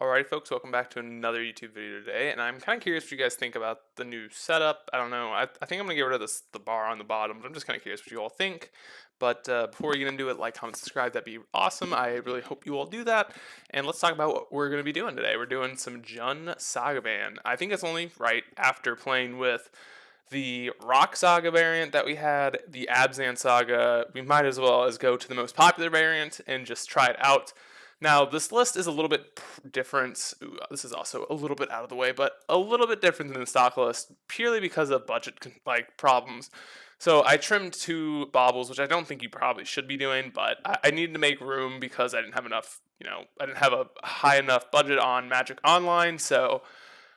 Alrighty, folks, welcome back to another YouTube video today, and I'm kind of curious what you guys think about the new setup. I don't know. I think I'm gonna get rid of the bar on the bottom, but I'm just kind of curious what you all think. But before we get into it, like, comment, subscribe. That'd be awesome. I really hope you all do that. And let's talk about what we're gonna be doing today. We're doing some Jun Saga Ban. I think it's only right after playing with the Rock Saga variant that we had, the Abzan Saga. We might as well as go to the most popular variant and just try it out. Now, this list is a little bit different. Ooh, this is also a little bit out of the way, but a little bit different than the stock list, purely because of budget problems. So I trimmed two baubles, which I don't think you probably should be doing, but I needed to make room because I didn't have enough. I didn't have a high enough budget on Magic Online, so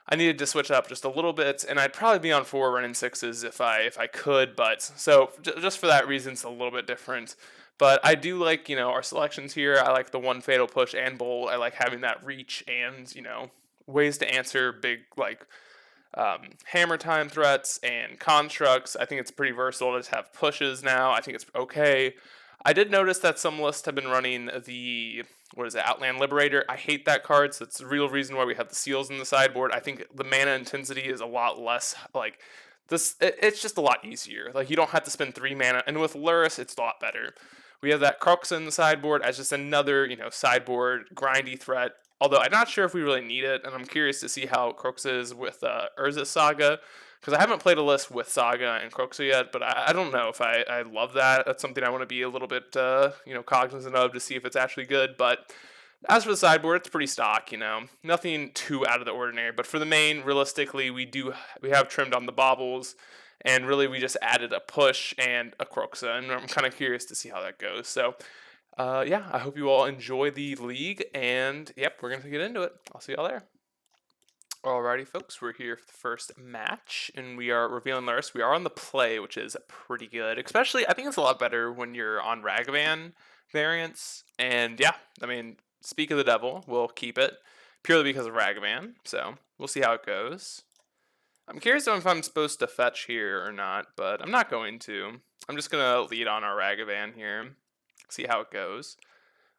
I needed to switch up just a little bit, and I'd probably be on 4 running 6s if I could. But so just for that reason, it's a little bit different. But I do like, our selections here. I like the one fatal push and bolt. I like having that reach and, ways to answer big, hammer time threats and constructs. I think it's pretty versatile to just have pushes now. I think it's okay. I did notice that some lists have been running the, what is it, Outland Liberator. I hate that card, so it's the real reason why we have the seals in the sideboard. I think the mana intensity is a lot less, it's just a lot easier. Like, you don't have to spend 3 mana, and with Lurrus, it's a lot better. We have that Crux in the sideboard as just another, sideboard grindy threat. Although I'm not sure if we really need it, and I'm curious to see how Crux is with Urza Saga, because I haven't played a list with Saga and Croxa yet, but I don't know if I love that. That's something I want to be a little bit, cognizant of to see if it's actually good. But as for the sideboard, it's pretty stock, nothing too out of the ordinary. But for the main, realistically, we have trimmed on the baubles, and really we just added a push and a Croxa, and I'm kind of curious to see how that goes. So, yeah, I hope you all enjoy the league, and yep, we're gonna get into it. I'll see y'all there. Alrighty, folks, we're here for the first match, and we are revealing Lurrus. We are on the play, which is pretty good. Especially, I think it's a lot better when you're on Ragavan variants. And yeah, I mean, speak of the devil, we'll keep it purely because of Ragavan. So we'll see how it goes. I'm curious if I'm supposed to fetch here or not, but I'm not going to. I'm just gonna lead on our Ragavan here, see how it goes.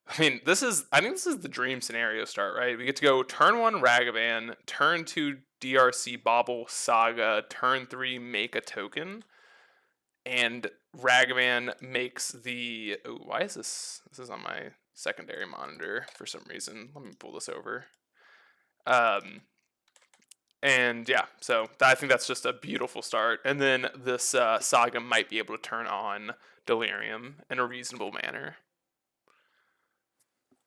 I think this is the dream scenario start, right? We get to go turn 1 Ragavan, turn 2 DRC Bauble Saga, turn 3 make a token, and Ragavan makes the. Oh, why is this? This is on my secondary monitor for some reason. Let me pull this over. And yeah, so I think that's just a beautiful start. And then this Saga might be able to turn on Delirium in a reasonable manner.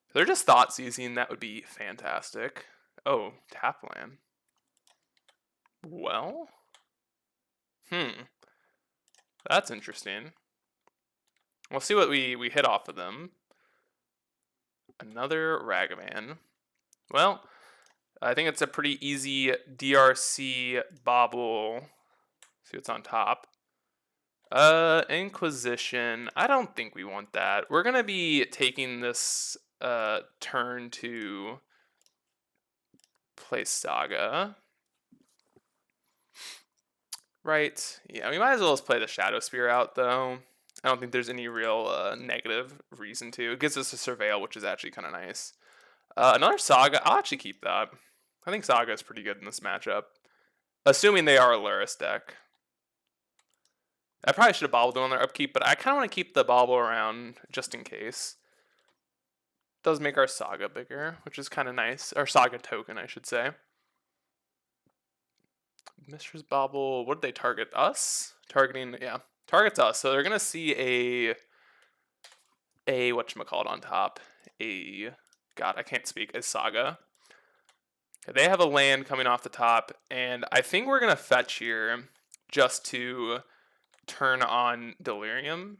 If they're just thought seizing, that would be fantastic. Oh, Tapland. Well, that's interesting. We'll see what we hit off of them. Another Ragavan. Well, I think it's a pretty easy DRC Bauble. See what's on top. Inquisition. I don't think we want that. We're gonna be taking this turn to play Saga. Right. Yeah, we might as well just play the Shadow Spear out, though. I don't think there's any real negative reason to. It gives us a Surveil, which is actually kind of nice. Another Saga. I'll actually keep that. I think Saga is pretty good in this matchup. Assuming they are a Lurrus deck. I probably should have bobbled them on their upkeep, but I kind of want to keep the bobble around just in case. Does make our Saga bigger, which is kind of nice. Our Saga token, I should say. Mistress Bauble, what did they target? Us? Targeting, yeah. Targets us. So they're going to see a whatchamacallit on top. God, I can't speak. A Saga. They have a land coming off the top, and I think we're going to fetch here just to turn on Delirium.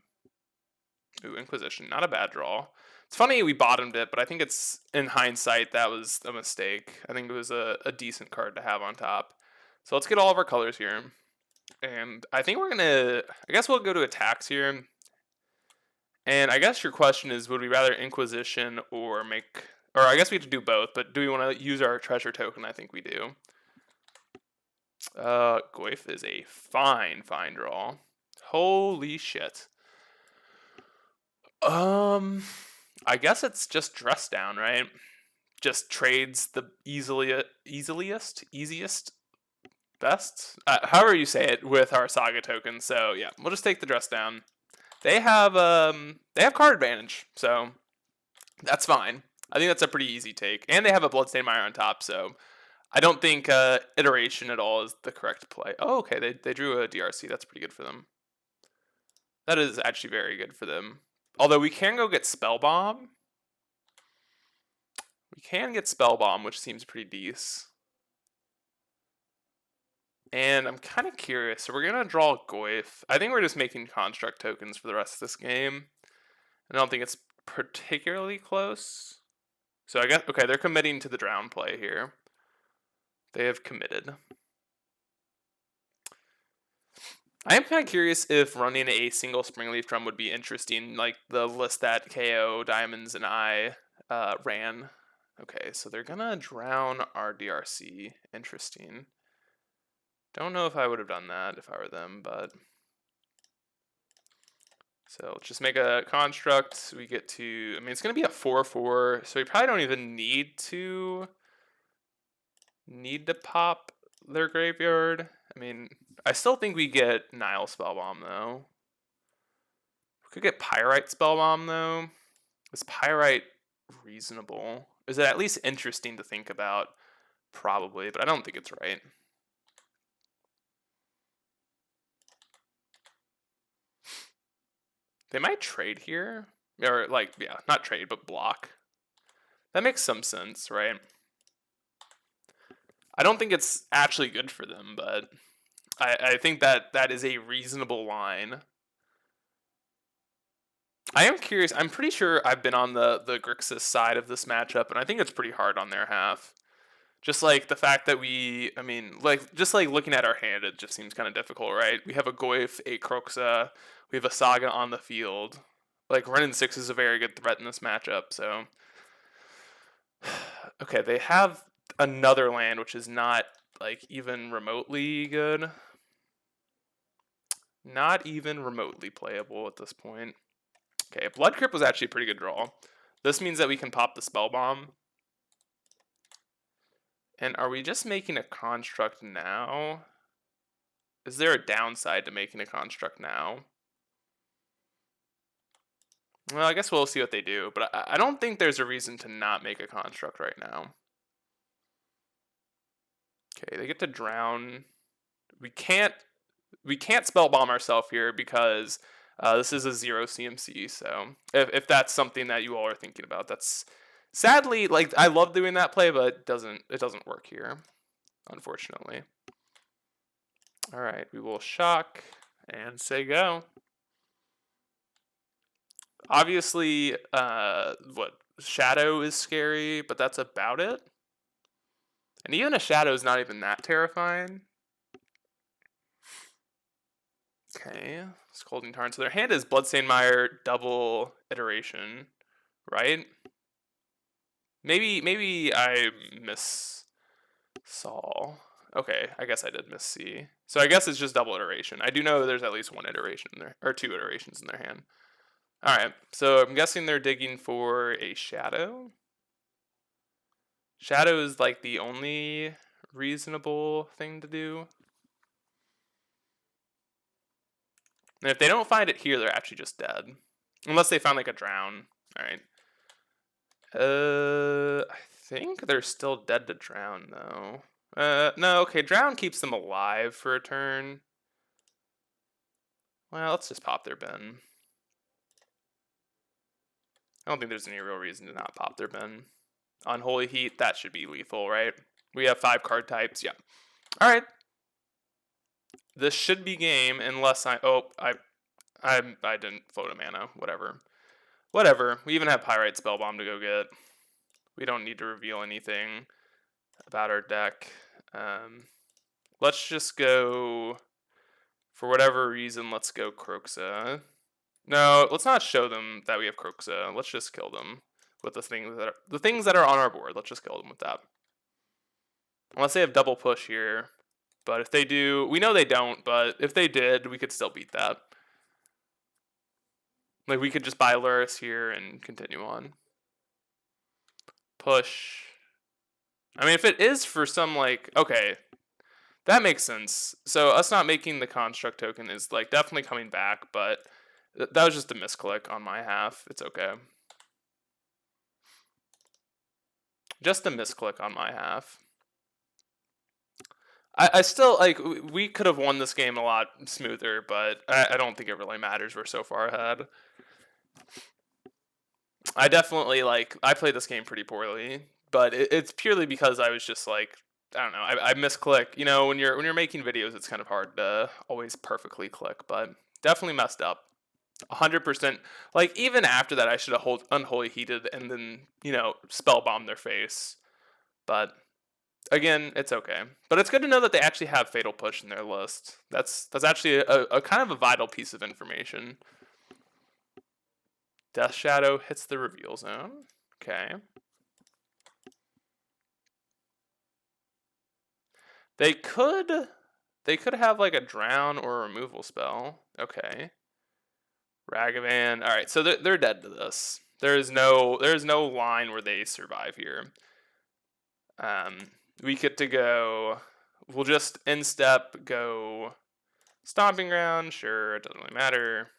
Ooh, Inquisition. Not a bad draw. It's funny we bottomed it, but I think it's, in hindsight, that was a mistake. I think it was a decent card to have on top. So let's get all of our colors here. And I think we're going to, I guess we'll go to attacks here. And I guess your question is, would we rather Inquisition or make, or I guess we have to do both, but do we want to use our treasure token? I think we do. Goyf is a fine draw. Holy shit. I guess it's just dress down, right? just trades the easiest, best, however you say it, with our Saga token. So yeah, we'll just take the dress down. They have card advantage, so that's fine. I think that's a pretty easy take, and they have a Bloodstained Mire on top, so I don't think iteration at all is the correct play. Oh, okay, they drew a DRC. That's pretty good for them. That is actually very good for them. Although we can go get Spellbomb. We can get Spellbomb, which seems pretty decent. And I'm kind of curious. So we're going to draw Goyf. I think we're just making construct tokens for the rest of this game. I don't think it's particularly close. So I guess, okay, they're committing to the drown play here. They have committed. I am kind of curious if running a single Springleaf Drum would be interesting, like the list that KO, Diamonds, and I ran. Okay, so they're going to drown our DRC. Interesting. Don't know if I would have done that if I were them, but... So let's just make a construct. We get to... I mean, it's going to be a 4/4, so we probably don't even need to pop their graveyard. I mean, I still think we get Nile Spellbomb, though. We could get Pyrite Spellbomb, though. Is Pyrite reasonable? Is it at least interesting to think about? Probably, but I don't think it's right. They might trade here. Or, like, yeah, not trade, but block. That makes some sense, right? I don't think it's actually good for them, but I think that is a reasonable line. I am curious. I'm pretty sure I've been on the Grixis side of this matchup, and I think it's pretty hard on their half. Just like the fact that I mean, like, just like looking at our hand, it just seems kind of difficult, right? We have a Goyf, a Croxa, we have a Saga on the field. Like, Renin 6 is a very good threat in this matchup, so... Okay, they have another land, which is not, like, even remotely good. Not even remotely playable at this point. Okay, Blood Crypt was actually a pretty good draw. This means that we can pop the Spellbomb. And are we just making a construct now? Is there a downside to making a construct now? Well, I guess we'll see what they do, but I don't think there's a reason to not make a construct right now. Okay, they get to drown. We can't Spellbomb ourselves here because this is a 0 CMC, so if that's something that you all are thinking about, that's... Sadly, like, I love doing that play, but it doesn't work here, unfortunately. All right, we will shock and say go. Obviously, Shadow is scary, but that's about it. And even a Shadow is not even that terrifying. Okay, Scolding Tarn. So their hand is Bloodstained Mire, double iteration, right? Maybe I saw. Okay, I guess I did miss C. So I guess it's just double iteration. I do know there's at least one iteration in there, or 2 iterations in their hand. All right, so I'm guessing they're digging for a Shadow. Shadow is like the only reasonable thing to do. And if they don't find it here, they're actually just dead. Unless they found like a drown. All right. I think they're still dead to drown, though. No, okay, drown keeps them alive for a turn. Well, let's just pop their bin. I don't think there's any real reason to not pop their bin. Unholy Heat, that should be lethal, right? We have 5 card types, yeah. All right. This should be game unless I didn't float a mana, whatever. Whatever, we even have Pyrite Spellbomb to go get. We don't need to reveal anything about our deck. Let's just go, for whatever reason, let's go Croxa. No, let's not show them that we have Croxa. Let's just kill them with the things that are on our board. Let's just kill them with that. Unless they have double push here. But if they do, we know they don't, but if they did, we could still beat that. Like, we could just buy Luris here and continue on. Push. I mean, if it is for some, like, okay, that makes sense. So us not making the construct token is, like, definitely coming back, but that was just a misclick on my half. It's okay. Just a misclick on my half. I still, like, we could have won this game a lot smoother, but I don't think it really matters. We're so far ahead. I definitely, like, I played this game pretty poorly, but it's purely because I was just like, I don't know, I misclick. You know, when you're making videos, it's kind of hard to always perfectly click, but definitely messed up. 100%. Like, even after that, I should have unholy heated and then, you know, spell bomb their face. But again, it's okay. But it's good to know that they actually have fatal push in their list. That's actually a kind of a vital piece of information. Death Shadow hits the reveal zone. Okay. They could have like a drown or a removal spell. Okay. Ragavan. All right, so they're dead to this. There is no line where they survive here. We get to go. We'll just instep go stomping ground. Sure, it doesn't really matter.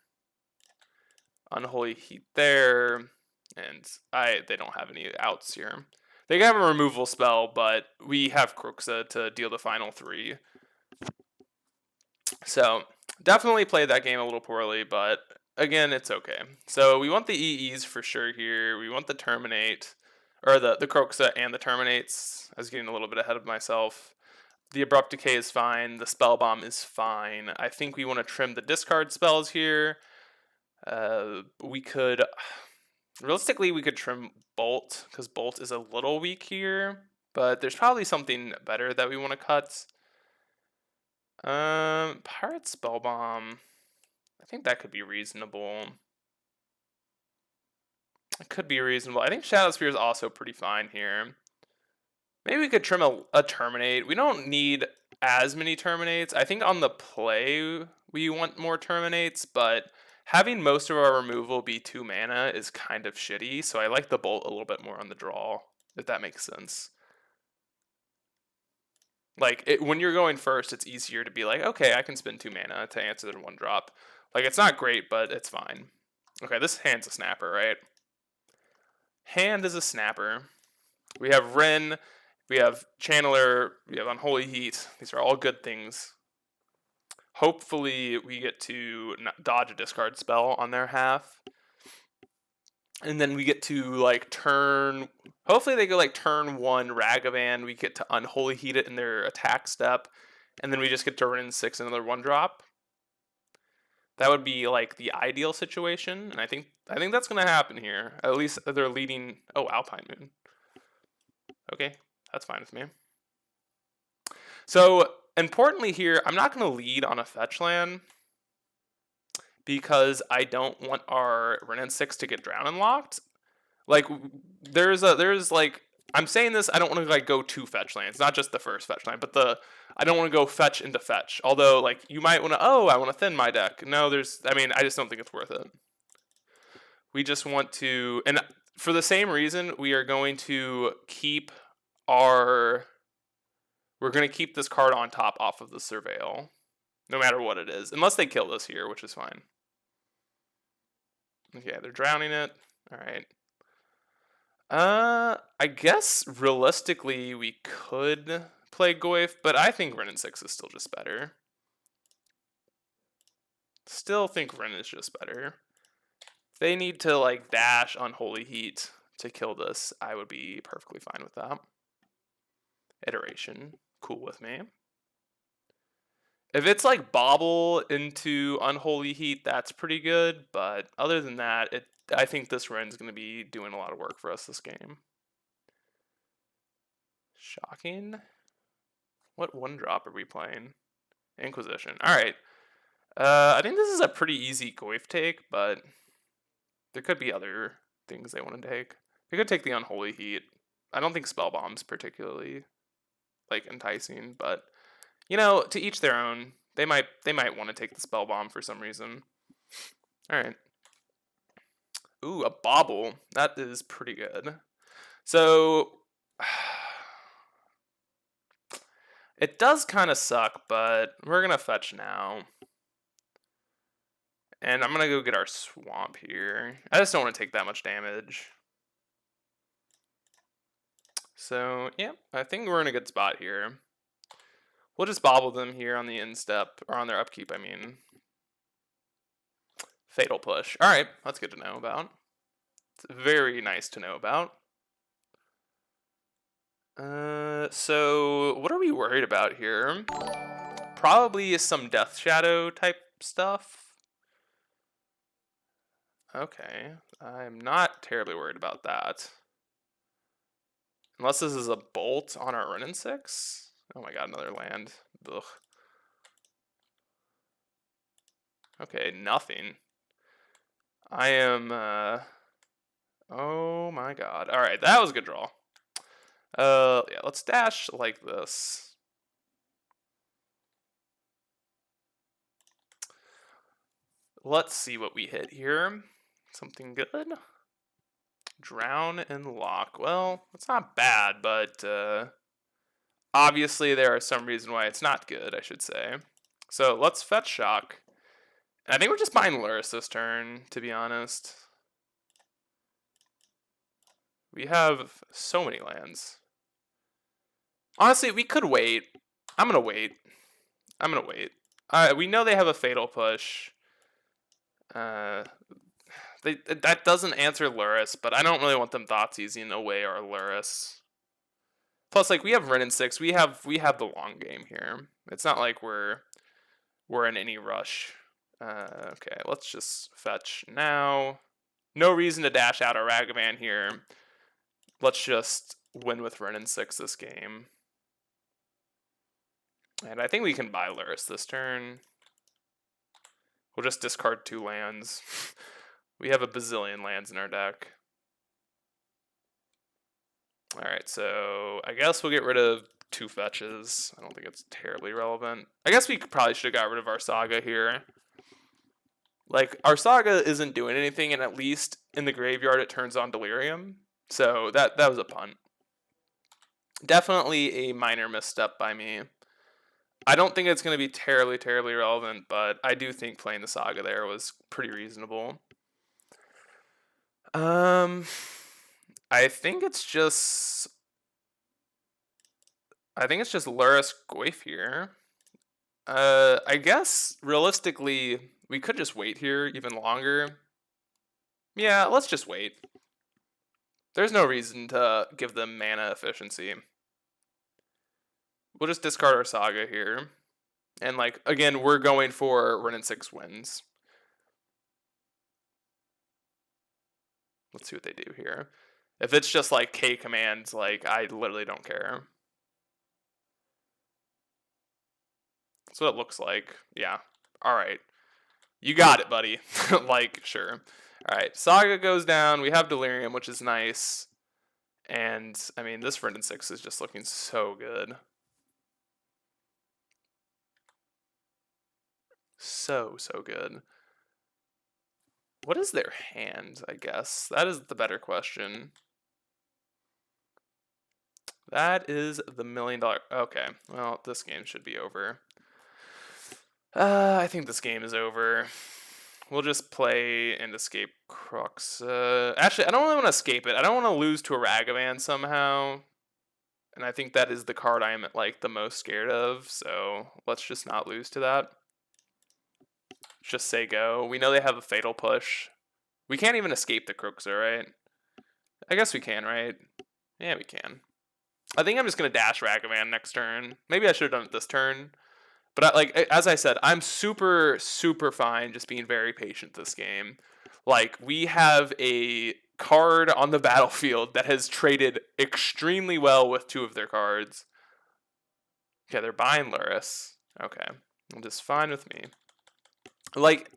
Unholy heat there, and they don't have any outs here. They have a removal spell, but we have Croxa to deal the final 3. So definitely played that game a little poorly, but again, it's okay. So we want the EEs for sure here. We want the Terminate, or the Croxa and the Terminates. I was getting a little bit ahead of myself. The Abrupt Decay is fine. The Spell Bomb is fine. I think we want to trim the discard spells here. We could, realistically, we could trim Bolt, because Bolt is a little weak here. But there's probably something better that we want to cut. Pirate Spell Bomb. I think that could be reasonable. It could be reasonable. I think Shadow Spear is also pretty fine here. Maybe we could trim a Terminate. We don't need as many Terminates. I think on the play we want more Terminates, but having most of our removal be 2 mana is kind of shitty, so I like the Bolt a little bit more on the draw, if that makes sense. Like, when you're going first, it's easier to be like, okay, I can spend 2 mana to answer the 1 drop. Like, it's not great, but it's fine. Okay, this hand's a snapper, right? Hand is a snapper. We have Ren, we have Channeler, we have Unholy Heat. These are all good things. Hopefully, we get to dodge a discard spell on their half. And then we get to, like, turn... Hopefully they go, like, turn 1 Ragavan. We get to Unholy Heat it in their attack step. And then we just get to Ren 6 another 1-drop. That would be, like, the ideal situation. And I think that's going to happen here. At least they're leading... Oh, Alpine Moon. Okay, that's fine with me. So, importantly here, I'm not going to lead on a fetch land, because I don't want our Ren 6 to get drown unlocked. Like, there's like, I'm saying this, I don't want to, like, go to fetch lands, not just the first fetch land, but I don't want to go fetch into fetch. Although, like, you might want to, I want to thin my deck. No, I just don't think it's worth it. We just want to, and for the same reason, we are going to keep we're going to keep this card on top off of the Surveil, no matter what it is, unless they kill this here, which is fine. Okay, they're drowning it. All right. I guess realistically we could play Goyf, but I think Ren 6 is still just better. Still think Ren is just better. If they need to, like, dash Unholy Heat to kill this, I would be perfectly fine with that. Iteration, cool with me. If it's like Bobble into Unholy Heat, that's pretty good, but other than that, I think this Ren's going to be doing a lot of work for us this game. Shocking. What 1-drop are we playing? Inquisition. Alright. I think this is a pretty easy Goyf take, but there could be other things they want to take. They could take the Unholy Heat. I don't think Spell Bomb's particularly, like, enticing, but, you know, to each their own. They might want to take the Spell Bomb for some reason. Alright. Ooh, a Bobble. That is pretty good. So, It does kind of suck, but we're going to fetch now. And I'm going to go get our swamp here. I just don't want to take that much damage. So, yeah, I think we're in a good spot here. We'll just bobble them here on the instep, or on their upkeep, I mean. Fatal Push. Alright, that's good to know about. It's very nice to know about. So what are we worried about here? Probably some Death Shadow type stuff. Okay, I'm not terribly worried about that. Unless this is a bolt on our run in 6. Oh my god, another land. Ugh. Okay, nothing. I am, oh my god. Alright, that was a good draw. Yeah, let's dash like this. Let's see what we hit here. Something good. Drown and lock. Well, it's not bad, but obviously there are some reason why it's not good, I should say. So let's fetch shock. And I think we're just buying Lurrus this turn, to be honest. We have so many lands. Honestly, we could wait. I'm going to wait. We know they have a Fatal Push. That doesn't answer Lurrus, but I don't really want them Thoughtseize away our Lurrus. Plus, like, we have Wrenn and 6. We have the long game here. It's not like we're in any rush. Okay, let's just fetch now. No reason to dash out a Ragavan here. Let's just win with Wrenn and 6 this game. And I think we can buy Lurrus this turn. We'll just discard 2 lands. We have a bazillion lands in our deck. Alright, so I guess we'll get rid of 2 fetches. I don't think it's terribly relevant. I guess we probably should have got rid of our Saga here. Like, our Saga isn't doing anything, and at least in the graveyard it turns on Delirium. So that was a punt. Definitely a minor misstep by me. I don't think it's going to be terribly relevant, but I do think playing the Saga there was pretty reasonable. I think it's just Lurrus Goyf here. I guess realistically we could just wait here even longer. Yeah, let's just wait. There's no reason to give them mana efficiency. We'll just discard our Saga here. And, like, again, we're going for Wrenn and 6 wins. Let's see what they do here. If it's just, like, K commands, like, I literally don't care. That's what it looks like. Yeah. Alright. You got it, buddy. Like, sure. Alright, Saga goes down. We have Delirium, which is nice. And, I mean, this Wrenn and 6 is just looking so good. So good. What is their hand, I guess? That is the better question. That is the $1 million. Okay, well, this game should be over. I think this game is over. We'll just play and escape Crux. Actually, I don't really want to escape it. I don't want to lose to a Ragavan somehow. And I think that is the card I am, like, the most scared of. So let's just not lose to that. Just say go. We know they have a Fatal Push. We can't even escape the Cruxer, right? I guess we can, right? Yeah, we can. I think I'm just going to dash Ragavan next turn. Maybe I should have done it this turn. But, as I said, I'm super fine just being very patient this game. Like, we have a card on the battlefield that has traded extremely well with 2 of their cards. Okay, they're buying Lurrus. Okay, just fine with me. Like,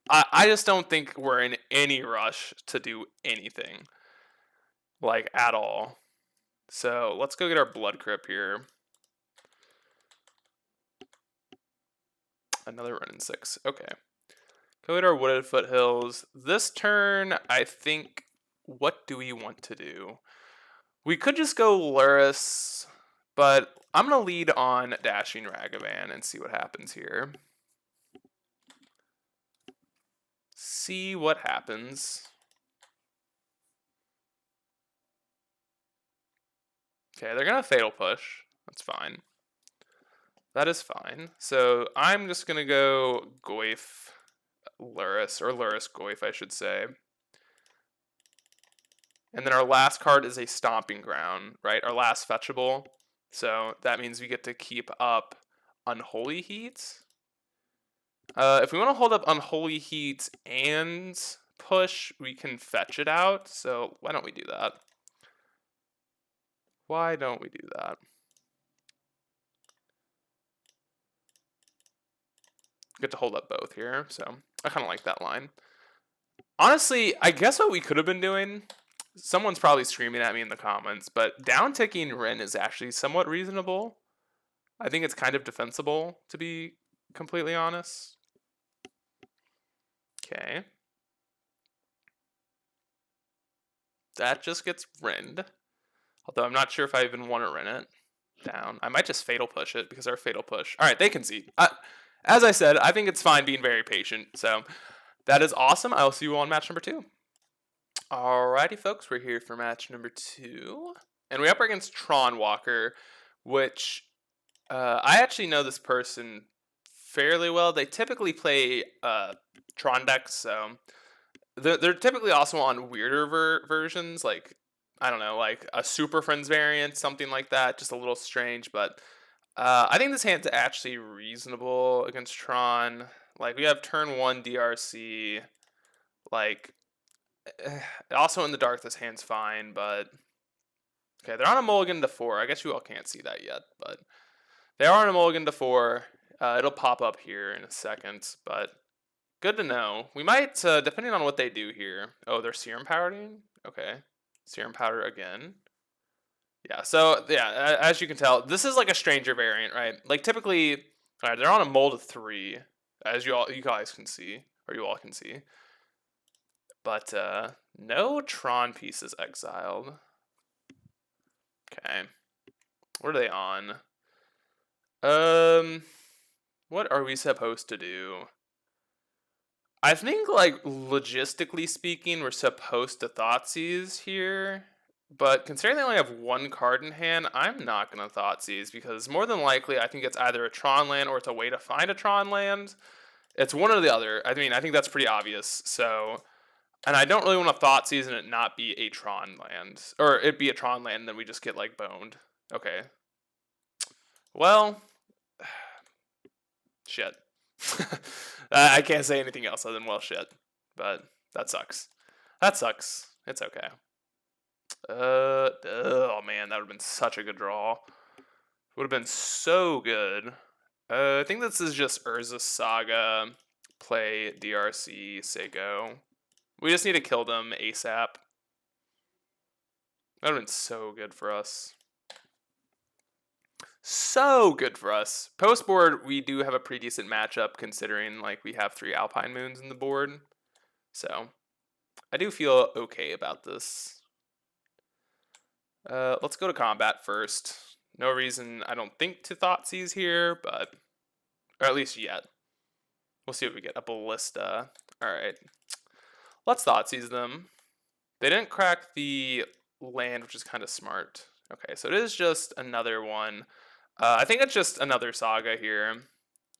I just don't think we're in any rush to do anything. Like, at all. So, let's go get our Blood Crypt here. Another Wrenn and 6. Okay. Go get our Wooded Foothills. This turn, I think, what do we want to do? We could just go Lurrus, but I'm going to lead on Dashing Ragavan and see what happens here. See what happens. Okay, they're going to Fatal Push. That's fine. That is fine. So I'm just going to go Goyf Luris, or Luris Goyf, I should say. And then our last card is a Stomping Ground, right? Our last fetchable. So that means we get to keep up Unholy Heat. If we want to hold up Unholy Heat and push, we can fetch it out. So why don't we do that? Why don't we do that? Get to hold up both here, so I kind of like that line. Honestly, I guess what we could have been doing, someone's probably screaming at me in the comments, but down-ticking Rin is actually somewhat reasonable. I think it's kind of defensible, to be completely honest. Okay. That just gets Rinned. Although I'm not sure if I even want to Rin it down. I might just Fatal Push it, because our Fatal Push... Alright, they can see. As I said, I think it's fine being very patient, so... That is awesome. I'll see you on match number 2. Alrighty, folks, we're here for match number 2. And we're up against Tron Walker, which I actually know this person fairly well. They typically play Tron decks, so they're typically also on weirder versions, like, I don't know, like a Super Friends variant, something like that, just a little strange, but I think this hand's actually reasonable against Tron. Like, we have turn 1 DRC, like, also in the dark this hand's fine, but, okay, they're on a mulligan to 4. I guess you all can't see that yet, but they are on a mulligan to 4. It'll pop up here in a second, but good to know. We might, depending on what they do here. Oh, they're Serum Powdering? Okay. Serum Powder again. Yeah, so, yeah, as you can tell, this is like a stranger variant, right? Like, typically, alright, they're on a mold of 3, as you guys can see, or you all can see. But, no Tron pieces exiled. Okay. What are they on? What are we supposed to do? I think, like, logistically speaking, we're supposed to Thoughtseize here. But considering they only have 1 card in hand, I'm not going to Thoughtseize, because more than likely I think it's either a Tron land or it's a way to find a Tron land. It's one or the other. I mean, I think that's pretty obvious. So, and I don't really want to Thoughtseize and it not be a Tron land. Or it be a Tron land and then we just get, like, boned. Okay. Well, shit. I can't say anything else other than well shit. But that sucks. That sucks. It's okay. Oh man, that would have been such a good draw. Would have been so good. I think this is just Urza's Saga, play DRC, Sago. We just need to kill them ASAP. That would have been so good for us. So good for us. Post board, we do have a pretty decent matchup considering like we have 3 Alpine Moons in the board. So I do feel okay about this. Let's go to combat first. No reason, I don't think, to Thoughtseize here, but... Or at least yet. We'll see what we get. A Ballista. Alright. Let's Thoughtseize them. They didn't crack the land, which is kind of smart. Okay, so it is just another one. I think it's just another Saga here.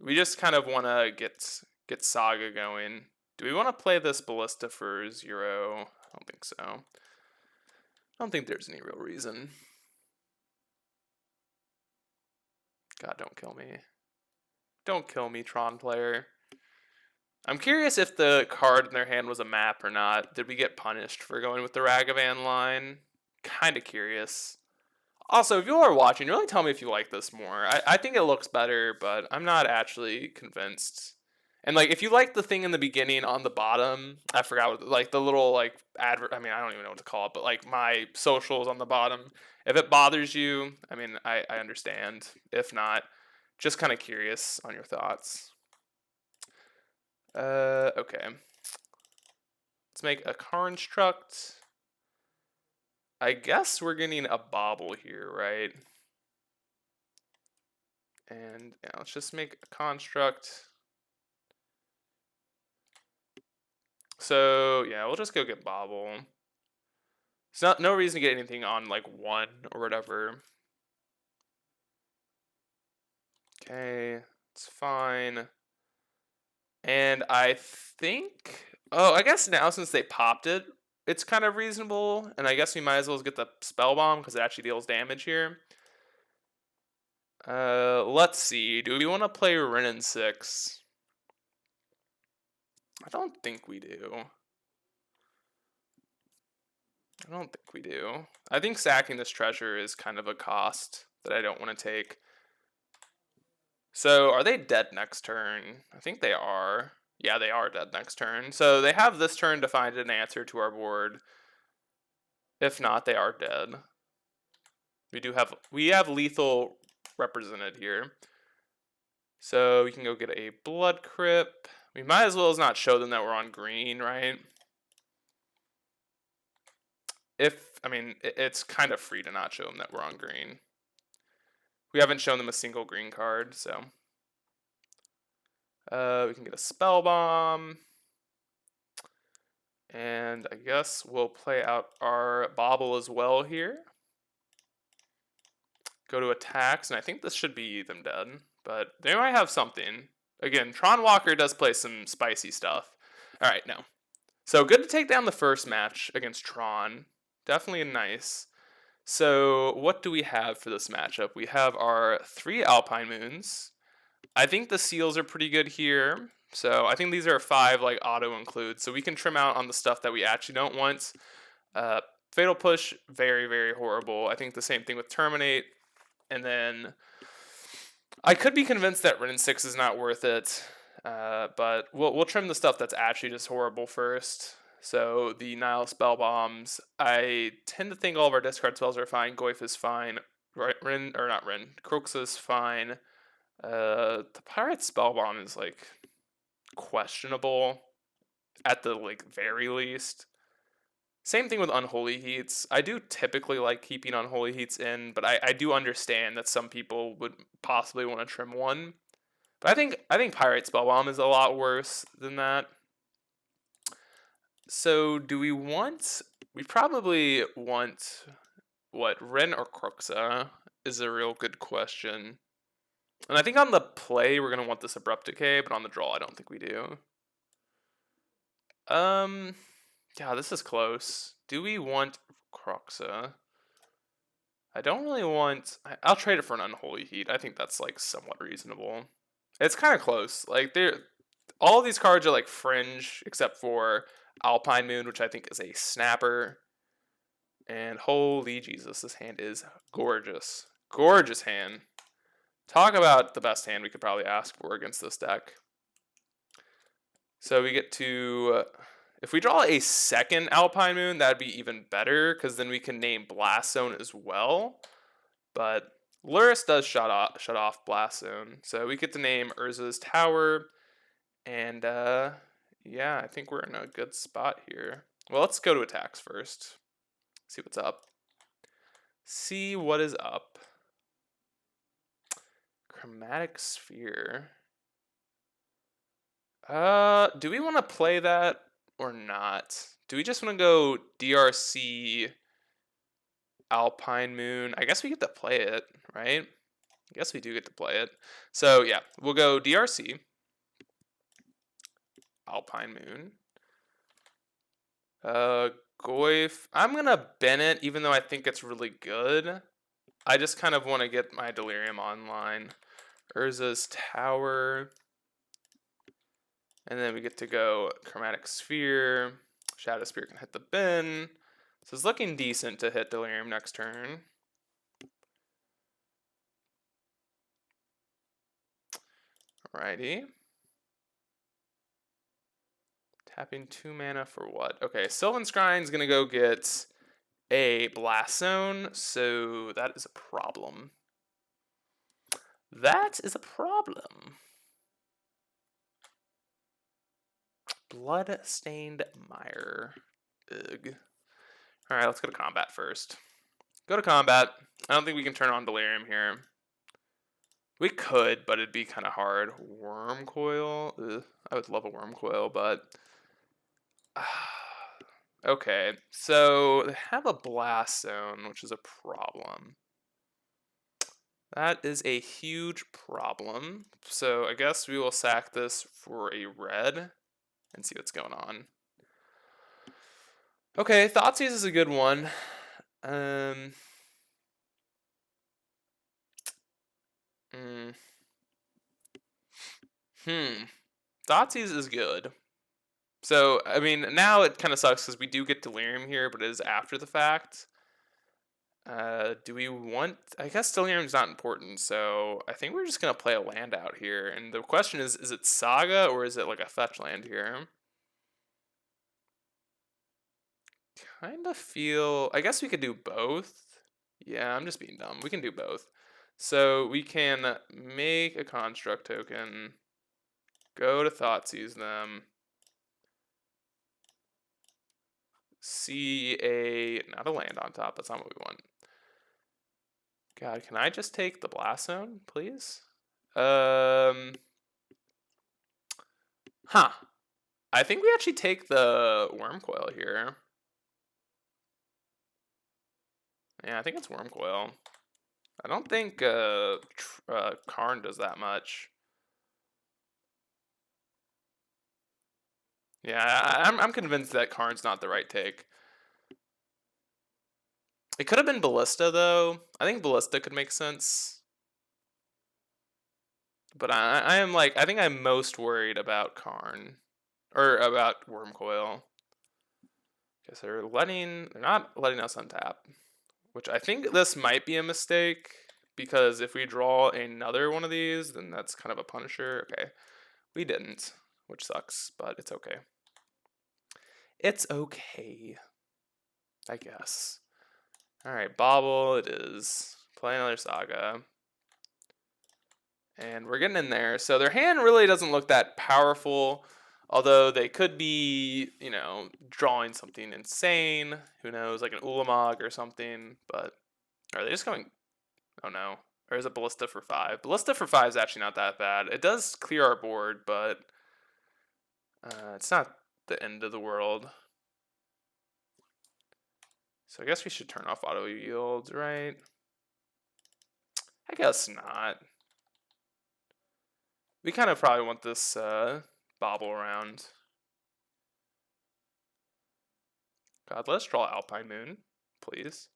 We just kind of want to get Saga going. Do we want to play this Ballista for 0? I don't think so. I don't think there's any real reason. God, don't kill me. Don't kill me, Tron player. I'm curious if the card in their hand was a map or not. Did we get punished for going with the Ragavan line? Kind of curious. Also, if you are watching, really tell me if you like this more. I think it looks better, but I'm not actually convinced. And, like, if you like the thing in the beginning on the bottom, I forgot what, like, the little, like, advert, I mean, I don't even know what to call it, but, like, my socials on the bottom, if it bothers you, I mean, I understand. If not, just kind of curious on your thoughts. Okay. Let's make a construct. I guess we're getting a bobble here, right? And yeah, let's just make a construct. So yeah, we'll just go get Bobble. There's no reason to get anything on like 1 or whatever. Okay, it's fine. And I think, oh, I guess now since they popped it, it's kind of reasonable. And I guess we might as well get the Spell Bomb because it actually deals damage here. Let's see. Do we want to play Ren 6? I don't think we do. I don't think we do. I think sacking this treasure is kind of a cost that I don't want to take. So are they dead next turn? I think they are. Yeah, they are dead next turn. So they have this turn to find an answer to our board. If not, they are dead. We have lethal represented here. So we can go get a Blood Crypt. We might as well as not show them that we're on green, right? I mean, it's kind of free to not show them that we're on green. We haven't shown them a single green card, so. We can get a Spell Bomb. And I guess we'll play out our Bobble as well here. Go to attacks, and I think this should be them dead, but they might have something. Again, Tron Walker does play some spicy stuff. All right, no. So good to take down the first match against Tron. Definitely nice. So what do we have for this matchup? We have our 3 Alpine Moons. I think the seals are pretty good here. So I think these are 5 like auto include. So we can trim out on the stuff that we actually don't want. Fatal Push, very, very horrible. I think the same thing with Terminate. And then I could be convinced that Ren 6 is not worth it. But we'll trim the stuff that's actually just horrible first. So the Nile Spell Bombs, I tend to think all of our discard spells are fine. Goyf is fine. Crux is fine. The Pirate Spell Bomb is like questionable at the like very least. Same thing with Unholy Heats. I do typically like keeping Unholy Heats in, but I do understand that some people would possibly want to trim one. But I think Pirate Spell Bomb is a lot worse than that. So do we want... We probably want... What, Ren or Cruxa is a real good question. And I think on the play we're going to want this Abrupt Decay, but on the draw I don't think we do. Yeah, this is close. Do we want Cruxa? I don't really want... I'll trade it for an Unholy Heat. I think that's like somewhat reasonable. It's kind of close. Like all of these cards are like fringe except for Alpine Moon, which I think is a snapper. And holy Jesus, this hand is gorgeous. Gorgeous hand. Talk about the best hand we could probably ask for against this deck. So we get to... if we draw a second Alpine Moon, that'd be even better, because then we can name Blast Zone as well. But Luris does shut off Blast Zone. So we get to name Urza's Tower. And yeah, I think we're in a good spot here. Well, let's go to attacks first. See what's up. See what is up. Chromatic Sphere. Do we want to play that or not? Do we just want to go DRC Alpine Moon? I guess we get to play it, right? I guess we do get to play it. So yeah, we'll go DRC Alpine Moon. Goyf. I'm gonna Bennett, even though I think it's really good. I just kind of want to get my Delirium online. Urza's Tower. And then we get to go Chromatic Sphere. Shadow Spear can hit the bin. So it's looking decent to hit Delirium next turn. Alrighty. Tapping 2 mana for what? Okay, Sylvan Skrine's gonna go get a Blast Zone, so that is a problem. That is a problem. Blood-Stained Mire. Ugh. Alright, let's go to combat first. Go to combat. I don't think we can turn on Delirium here. We could, but it'd be kind of hard. Worm coil? Ugh, I would love a worm coil, but okay. So they have a blast zone, which is a problem. That is a huge problem. So I guess we will sack this for a red and see what's going on. Okay, Thoughtseize is a good one. Um, mm, Thoughtseize is good. So, I mean, now it kind of sucks because we do get Delirium here, but it is after the fact. Do we want... I guess Delirium's not important, so I think we're just going to play a land out here. And the question is it Saga or is it like a fetch land here? Kind of feel... I guess we could do both. Yeah, I'm just being dumb. We can do both. So we can make a construct token, go to Thoughtseize them, see a... not a land on top, that's not what we want. God, can I just take the blast zone, please? Huh. I think we actually take the worm coil here. Yeah, I think it's worm coil. I don't think Karn does that much. Yeah, I'm convinced that Karn's not the right take. It could have been Ballista, though. I think Ballista could make sense. But I am like, I think I'm most worried about Karn. Or about Wormcoil. Because they're not letting us untap. Which I think this might be a mistake. Because if we draw another one of these, then that's kind of a punisher. Okay, we didn't. Which sucks, but it's okay. It's okay. I guess. Alright, Bobble it is. Play another Saga. And we're getting in there. So their hand really doesn't look that powerful. Although they could be, you know, drawing something insane. Who knows, like an Ulamog or something. But are they just going... Oh no. Or is it Ballista for 5? Ballista for 5 is actually not that bad. It does clear our board, but it's not the end of the world. So I guess we should turn off auto yields, right? I guess not. We kind of probably want this bobble around. God, let's draw Alpine Moon, please.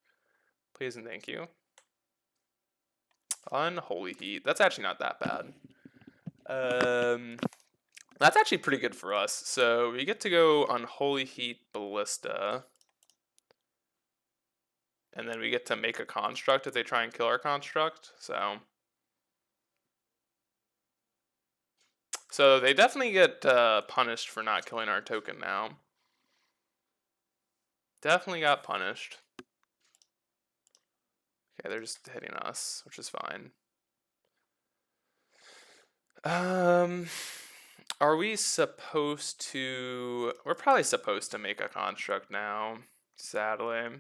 Please and thank you. Unholy Heat. That's actually not that bad. That's actually pretty good for us. So we get to go Unholy Heat Ballista. And then we get to make a construct if they try and kill our construct. So they definitely get punished for not killing our token now. Definitely got punished. Okay, they're just hitting us, which is fine. Are we supposed to... We're probably supposed to make a construct now, sadly.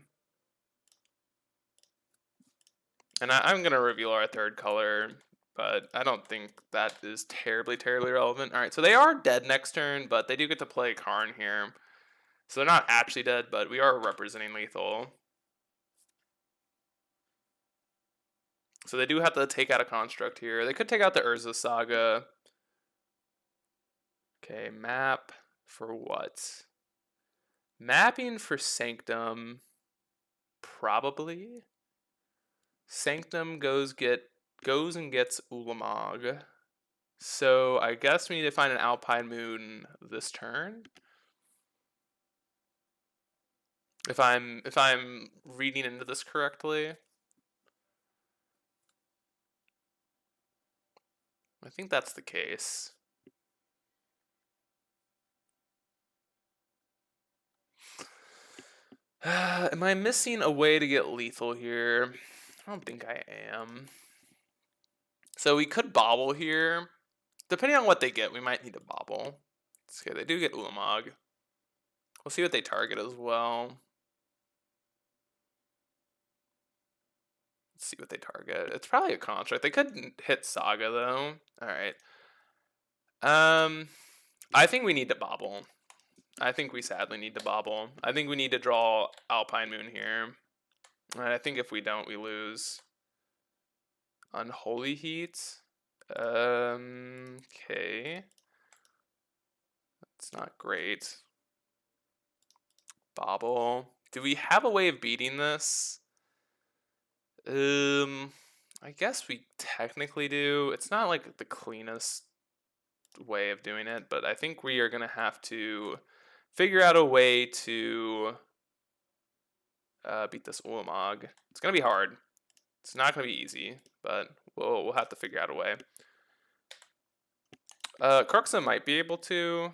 And I'm going to reveal our third color, but I don't think that is terribly relevant. Alright, so they are dead next turn, but they do get to play Karn here. So they're not actually dead, but we are representing lethal. So they do have to take out a construct here. They could take out the Urza Saga. Okay, map for what? Mapping for Sanctum, probably. Sanctum goes and gets Ulamog. So I guess we need to find an Alpine Moon this turn. If I'm reading into this correctly. I think that's the case. Am I missing a way to get lethal here? I don't think I am. So we could bobble here. Depending on what they get, we might need to bobble. Okay, they do get Ulamog. We'll see what they target as well. Let's see what they target. It's probably a construct. They could hit Saga though. All right. I think we need to bobble. I think we sadly need to bobble. I think we need to draw Alpine Moon here. And I think if we don't, we lose. Unholy Heat. Okay. That's not great. Bobble. Do we have a way of beating this? I guess we technically do. It's not like the cleanest way of doing it, but I think we are gonna have to figure out a way to beat this Ulamog. It's gonna be hard. It's not gonna be easy, but we'll have to figure out a way. Cruxa might be able to,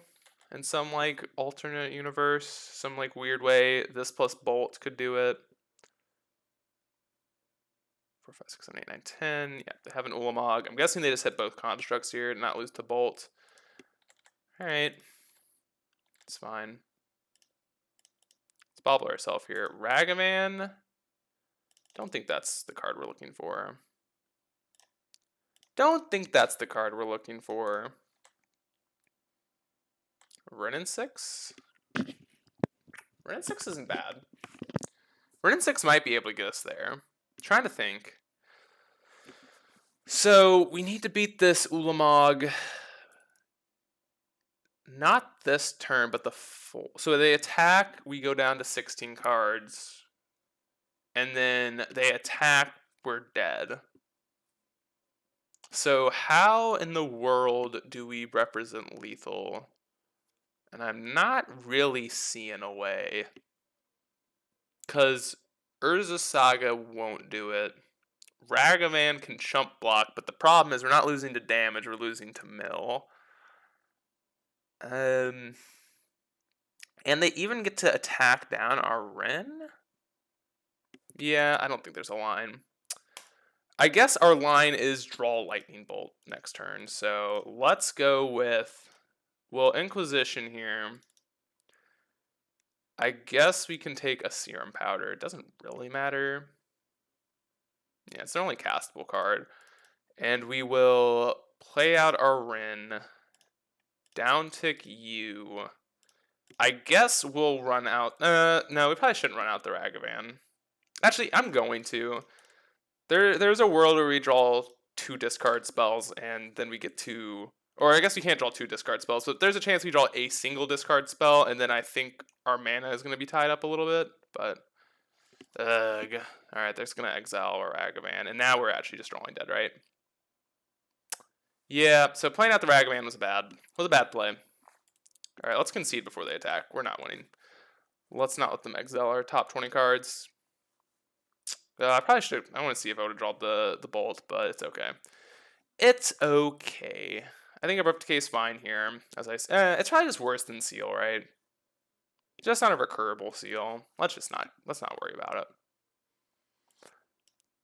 in some like alternate universe, some like weird way. This plus Bolt could do it. 4, 5, 6, 7, 8, 9, 10. Yeah, they have an Ulamog. I'm guessing they just hit both constructs here to not lose to Bolt. Alright. It's fine. Let's bobble ourselves here. Ragavan. Don't think that's the card we're looking for. Don't think that's the card we're looking for. Renin 6? Renin 6 isn't bad. Renin 6 might be able to get us there. I'm trying to think. So we need to beat this Ulamog. Not this turn, but the full. So they attack, we go down to 16 cards. And then they attack, we're dead. So how in the world do we represent lethal? And I'm not really seeing a way. Because Urza Saga won't do it. Ragavan can chump block, but the problem is we're not losing to damage, we're losing to mill. And they even get to attack down our Ren? Yeah, I don't think there's a line. I guess our line is draw Lightning Bolt next turn. So let's go with, well, Inquisition here. I guess we can take a Serum Powder. It doesn't really matter. Yeah, it's the only castable card. And we will play out our Ren. Downtick you. I guess we'll run out. No, we probably shouldn't run out the Ragavan. Actually, I'm going to. There's a world where we draw 2 discard spells and then we get 2. Or I guess we can't draw 2 discard spells, but there's a chance we draw a single discard spell, and then I think our mana is going to be tied up a little bit. But, ugh. Alright, that's going to exile our Ragavan, and now we're actually just drawing dead, right? Yeah, so playing out the Ragavan was a bad play. Alright, let's concede before they attack. We're not winning. Let's not let them exile our top 20 cards. I probably should. I want to see if I would have drawn the Bolt, but it's okay. It's okay. I think Abrupt Decay is fine here. As I said, it's probably just worse than Seal, right? Just not a recurable Seal. Let's not worry about it.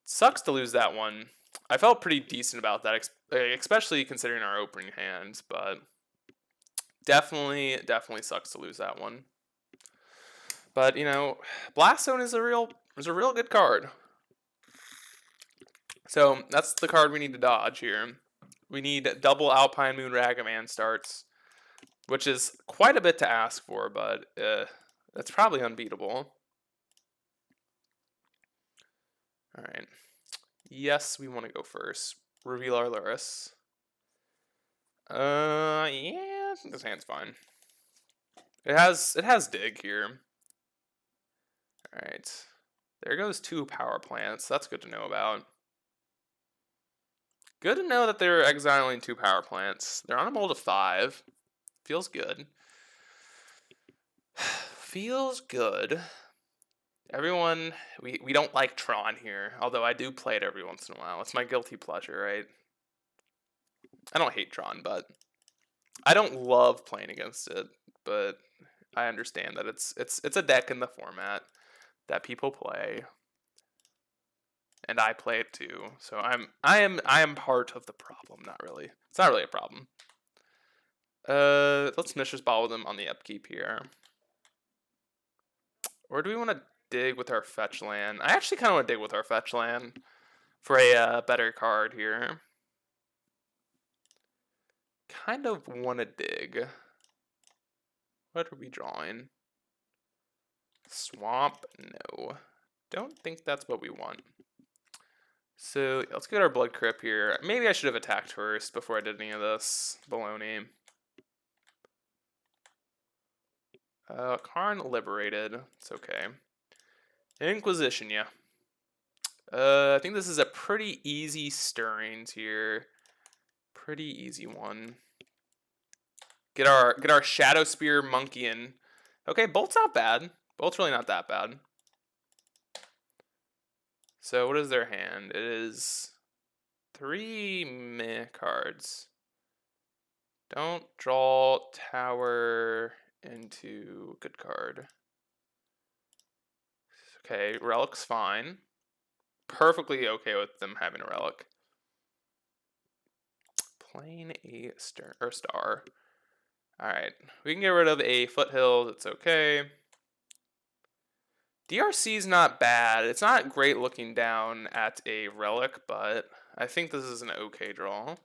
Sucks to lose that one. I felt pretty decent about that, especially considering our opening hands, but definitely sucks to lose that one. But you know, Blast Zone is a real good card. So that's the card we need to dodge here. We need double Alpine Moon Ragavan starts, which is quite a bit to ask for, but that's probably unbeatable. All right. Yes, we want to go first. Reveal our Luris. Yeah, I think this hand's fine. It has dig here. All right. There goes 2 power plants. That's good to know about. Good to know that they're exiling 2 power plants. They're on a mold of 5. Feels good. Feels good. Everyone, we don't like Tron here, although I do play it every once in a while. It's my guilty pleasure, right? I don't hate Tron, but I don't love playing against it, but I understand that it's a deck in the format that people play. And I play it too. So I am part of the problem, not really. It's not really a problem. Let's Mishra's Ball with them on the upkeep here. Or do we want to dig with our fetch land? I actually kind of want to dig with our fetch land. for a better card here. Kind of want to dig. What are we drawing? Swamp? No. Don't think that's what we want. So let's get our blood crip here. Maybe I should have attacked first before I did any of this baloney. Karn liberated. It's okay. Inquisition, yeah. I think this is a pretty easy stirrings here. Pretty easy one. Get our Shadow Spear monkey in. Okay, Bolt's not bad. Bolt's really not that bad. So what is their hand? It is 3 meh cards. Don't draw tower into good card. Okay, relic's fine. Perfectly okay with them having a relic. Playing a star. Alright, we can get rid of a foothill, it's okay. DRC's not bad. It's not great looking down at a relic, but I think this is an okay draw.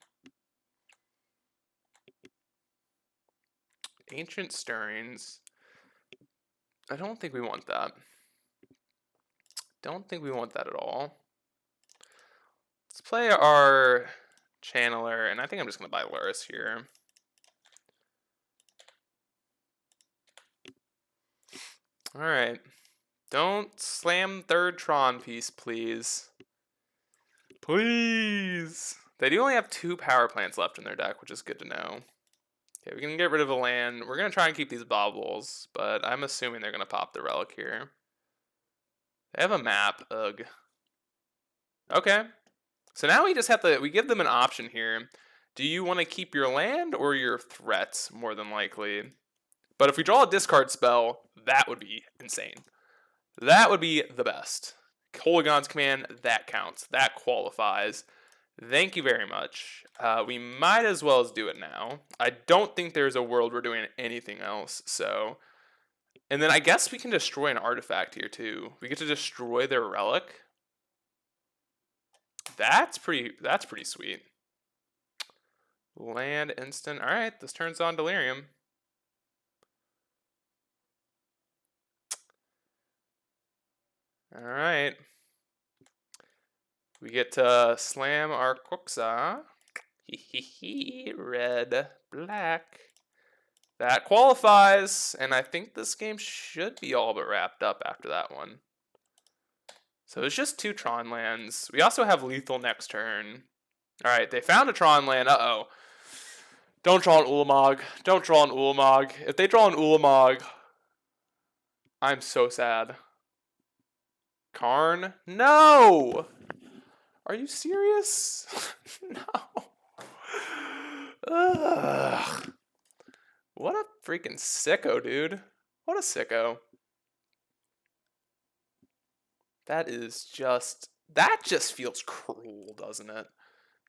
Ancient Stirrings. I don't think we want that. Don't think we want that at all. Let's play our Channeler, and I think I'm just going to buy Luris here. Alright. Don't slam third Tron piece, please. Please! They do only have 2 power plants left in their deck, which is good to know. Okay, we can get rid of a land. We're going to try and keep these baubles, but I'm assuming they're going to pop the relic here. They have a map. Ugh. Okay. So now we just have to, we give them an option here. Do you want to keep your land or your threats, more than likely? But if we draw a discard spell, that would be insane. That would be the best. Kolaghan's Command, that counts. That qualifies. Thank you very much. We might as well as do it now. I don't think there's a world we're doing anything else, so... And then I guess we can destroy an artifact here, too. We get to destroy their relic. That's pretty sweet. Land instant. Alright, this turns on Delirium. Alright. We get to slam our Quxa. Red, black. That qualifies, and I think this game should be all but wrapped up after that one. So it's just 2 Tron lands. We also have lethal next turn. Alright, they found a Tron land. Uh-oh. Don't draw an Ulamog. Don't draw an Ulamog. If they draw an Ulamog, I'm so sad. Karn? No! Are you serious? No. Ugh. What a freaking sicko, dude. What a sicko. That just feels cruel, doesn't it?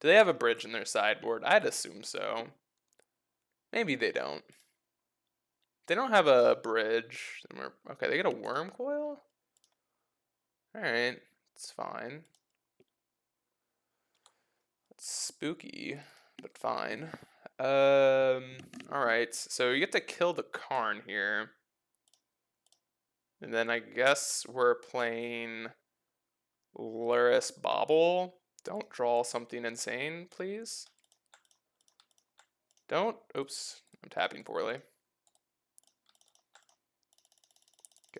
Do they have a bridge in their sideboard? I'd assume so. Maybe they don't. They don't have a bridge. Okay, they get a worm coil? Alright, it's fine. It's spooky, but fine. Alright, so you get to kill the Karn here. And then I guess we're playing Luris Bauble. Don't draw something insane, please. Don't. Oops, I'm tapping poorly.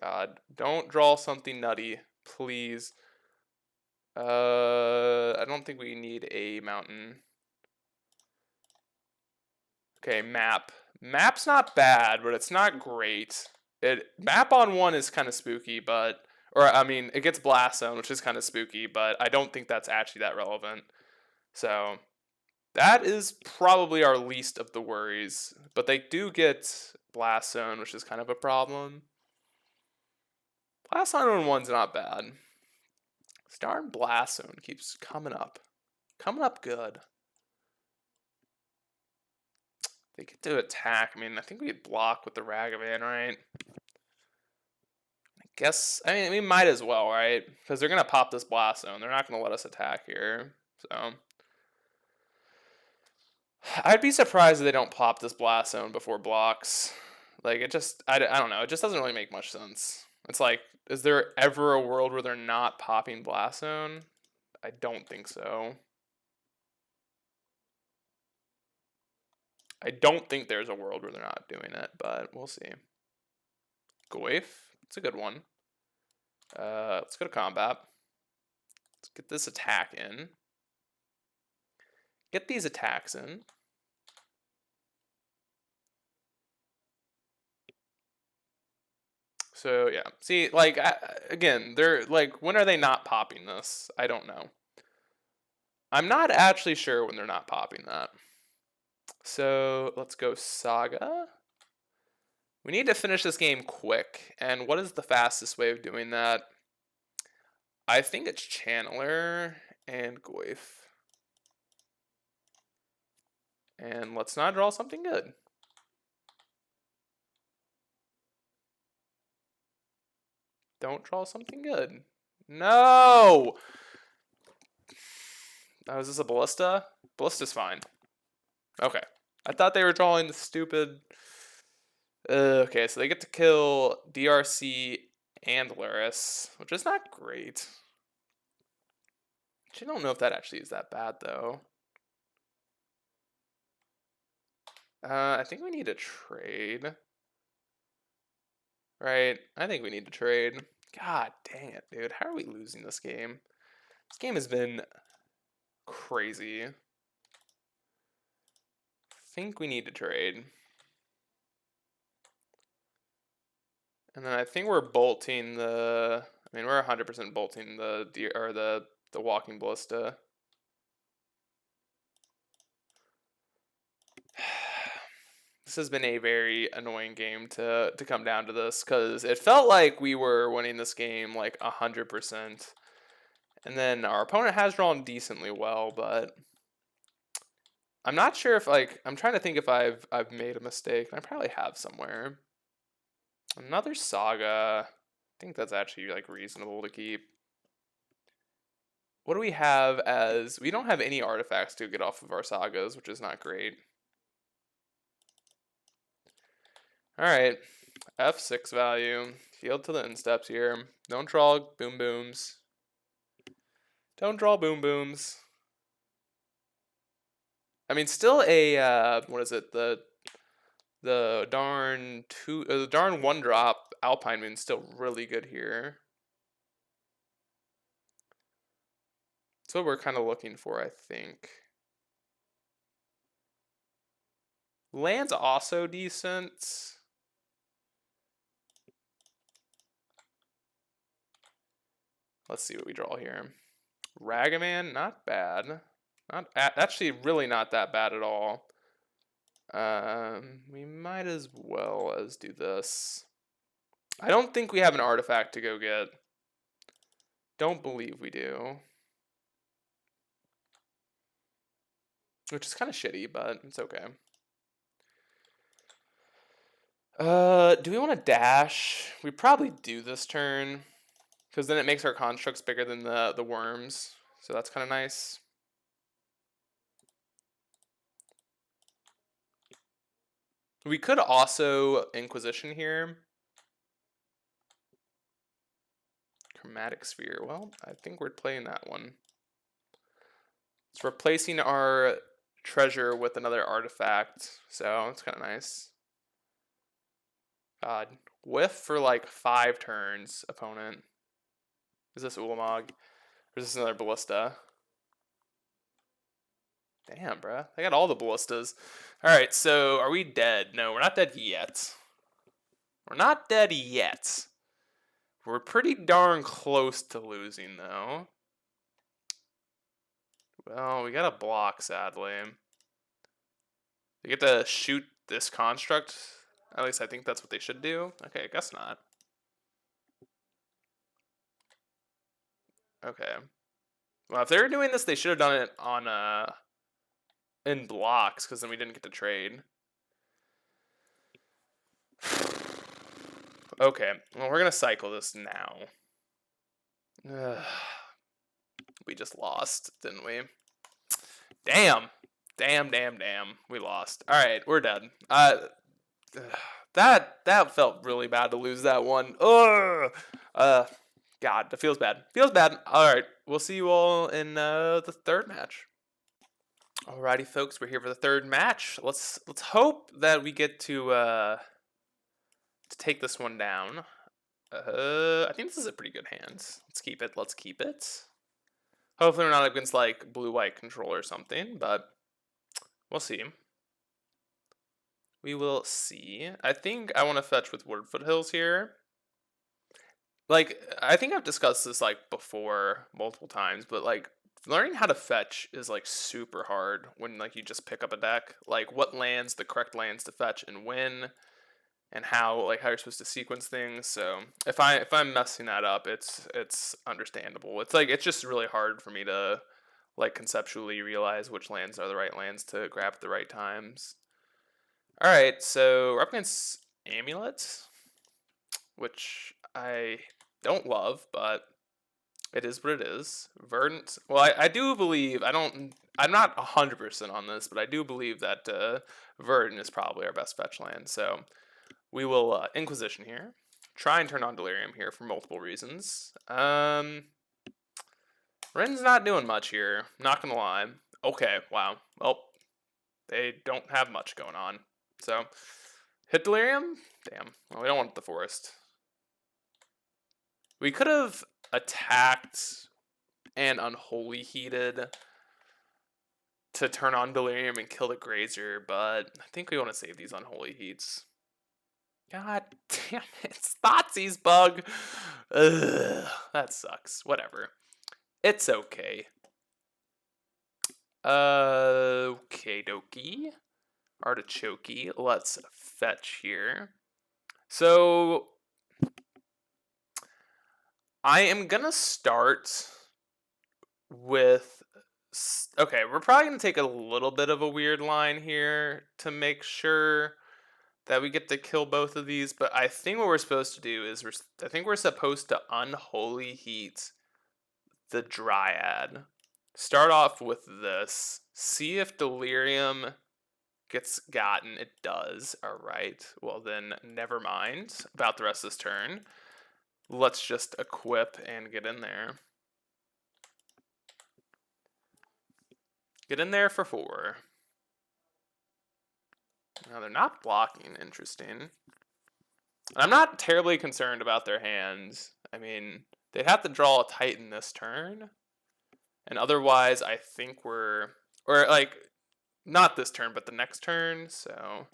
God, don't draw something nutty, please. I don't think we need a mountain. Okay, map. Map's not bad, but it's not great. Map on 1 is kind of spooky, but... Or, I mean, it gets Blast Zone, which is kind of spooky, but I don't think that's actually that relevant. So, that is probably our least of the worries. But they do get Blast Zone, which is kind of a problem. Blast Zone on 1's not bad. Star and Blast Zone keeps coming up. Coming up good. They get to attack. I mean, I think we block with the Ragavan, right? I Guess, I mean, we might as well, right? Because they're going to pop this blast zone. They're not going to let us attack here. So I'd be surprised if they don't pop this blast zone before blocks. Like, it just, I don't know. It just doesn't really make much sense. It's like, is there ever a world where they're not popping blast zone? I don't think so. I don't think there's a world where they're not doing it, but we'll see. Goif, it's a good one. Let's go to combat. Let's get this attack in. Get these attacks in. So yeah, see, like, again, they're like, when are they not popping this? I don't know. I'm not actually sure when they're not popping that. So let's go Saga. We need to finish this game quick. And what is the fastest way of doing that? I think it's Channeler and Goif. And let's not draw something good. Don't draw something good. No! Oh, is this a Ballista? Ballista's fine. Okay. I thought they were drawing the stupid... okay, so they get to kill DRC and Luris, which is not great. I don't know if that actually is that bad, though. I think we need to trade. Right? I think we need to trade. God dang it, dude. How are we losing this game? This game has been crazy. I think we need to trade. And then I think we're bolting the... I mean, we're 100% bolting the walking ballista. This has been a very annoying game to come down to this, because it felt like we were winning this game like 100%. And then our opponent has drawn decently well, but I'm not sure if, like, I'm trying to think if I've made a mistake. I probably have somewhere. Another Saga. I think that's actually like reasonable to keep. What do we have as... We don't have any artifacts to get off of our Sagas, which is not great. Alright, F6 value. Field to the end steps here. Don't draw boom booms. Don't draw boom booms. I mean, still a, what is it? The darn the darn one drop Alpine Moon's still really good here. That's what we're kind of looking for, I think. Land's also decent. Let's see what we draw here. Ragaman, not bad. Actually, really not that bad at all. We might as well as do this. I don't think we have an artifact to go get. Don't believe we do. Which is kind of shitty, but it's okay. Do we want to dash? We probably do this turn, because then it makes our constructs bigger than the worms. So that's kind of nice. We could also Inquisition here. Chromatic Sphere. Well, I think we're playing that one. It's replacing our treasure with another artifact, so it's kind of nice. God. Whiff for like 5 turns, opponent. Is this Ulamog? Or is this another Ballista? Damn, bruh. They got all the Ballistas. Alright, so are we dead? No, we're not dead yet. We're not dead yet. We're pretty darn close to losing, though. Well, we got a block, sadly. They get to shoot this construct. At least I think that's what they should do. Okay, I guess not. Okay. Well, if they were doing this, they should have done it on in blocks, because then we didn't get to trade. Okay, well, we're gonna cycle this now. Ugh. We just lost, didn't we? Damn. Damn. We lost. All right, we're dead. That felt really bad to lose that one. Ugh. God, that feels bad. Feels bad. All right, we'll see you all in the third match. Alrighty, folks, we're here for the third match. Let's hope that we get to take this one down. I think this is a pretty good hand. Let's keep it. Let's keep it. Hopefully, we're not against like blue-white control or something, but we'll see. We will see. I think I want to fetch with Word Foothills here. Like, I think I've discussed this like before multiple times, but like learning how to fetch is like super hard when like you just pick up a deck. Like what lands, the correct lands to fetch and when, and how you're supposed to sequence things. So if I'm messing that up, it's understandable. It's just really hard for me to like conceptually realize which lands are the right lands to grab at the right times. All right, so we're up against Amulet, which I don't love, but it is what it is. Verdant. Well, I do believe I'm not 100% on this, but I do believe that Verdant is probably our best fetch land. So we will Inquisition here. Try and turn on Delirium here for multiple reasons. Ren's not doing much here. Not gonna lie. Okay, wow. Well, they don't have much going on. So hit Delirium. Damn. Well, we don't want the forest. We could have attacked and Unholy Heated to turn on Delirium and kill the Grazer, but I think we want to save these Unholy Heats. God damn it, it's Thoughtsei's bug. Ugh, that sucks. Whatever. It's okay. Okay dokie. Artichoke. Let's fetch here. So I am gonna start with, okay, we're probably gonna take a little bit of a weird line here to make sure that we get to kill both of these, but I think what we're supposed to do is I think we're supposed to Unholy Heat the Dryad. Start off with this. See if Delirium gets gotten. It does. Alright. Well then, never mind about the rest of this turn. Let's just equip and get in there. Get in there for 4. Now they're not blocking. Interesting. I'm not terribly concerned about their hands. I mean, they'd have to draw a Titan this turn. And otherwise, I think or like, not this turn, but the next turn. So,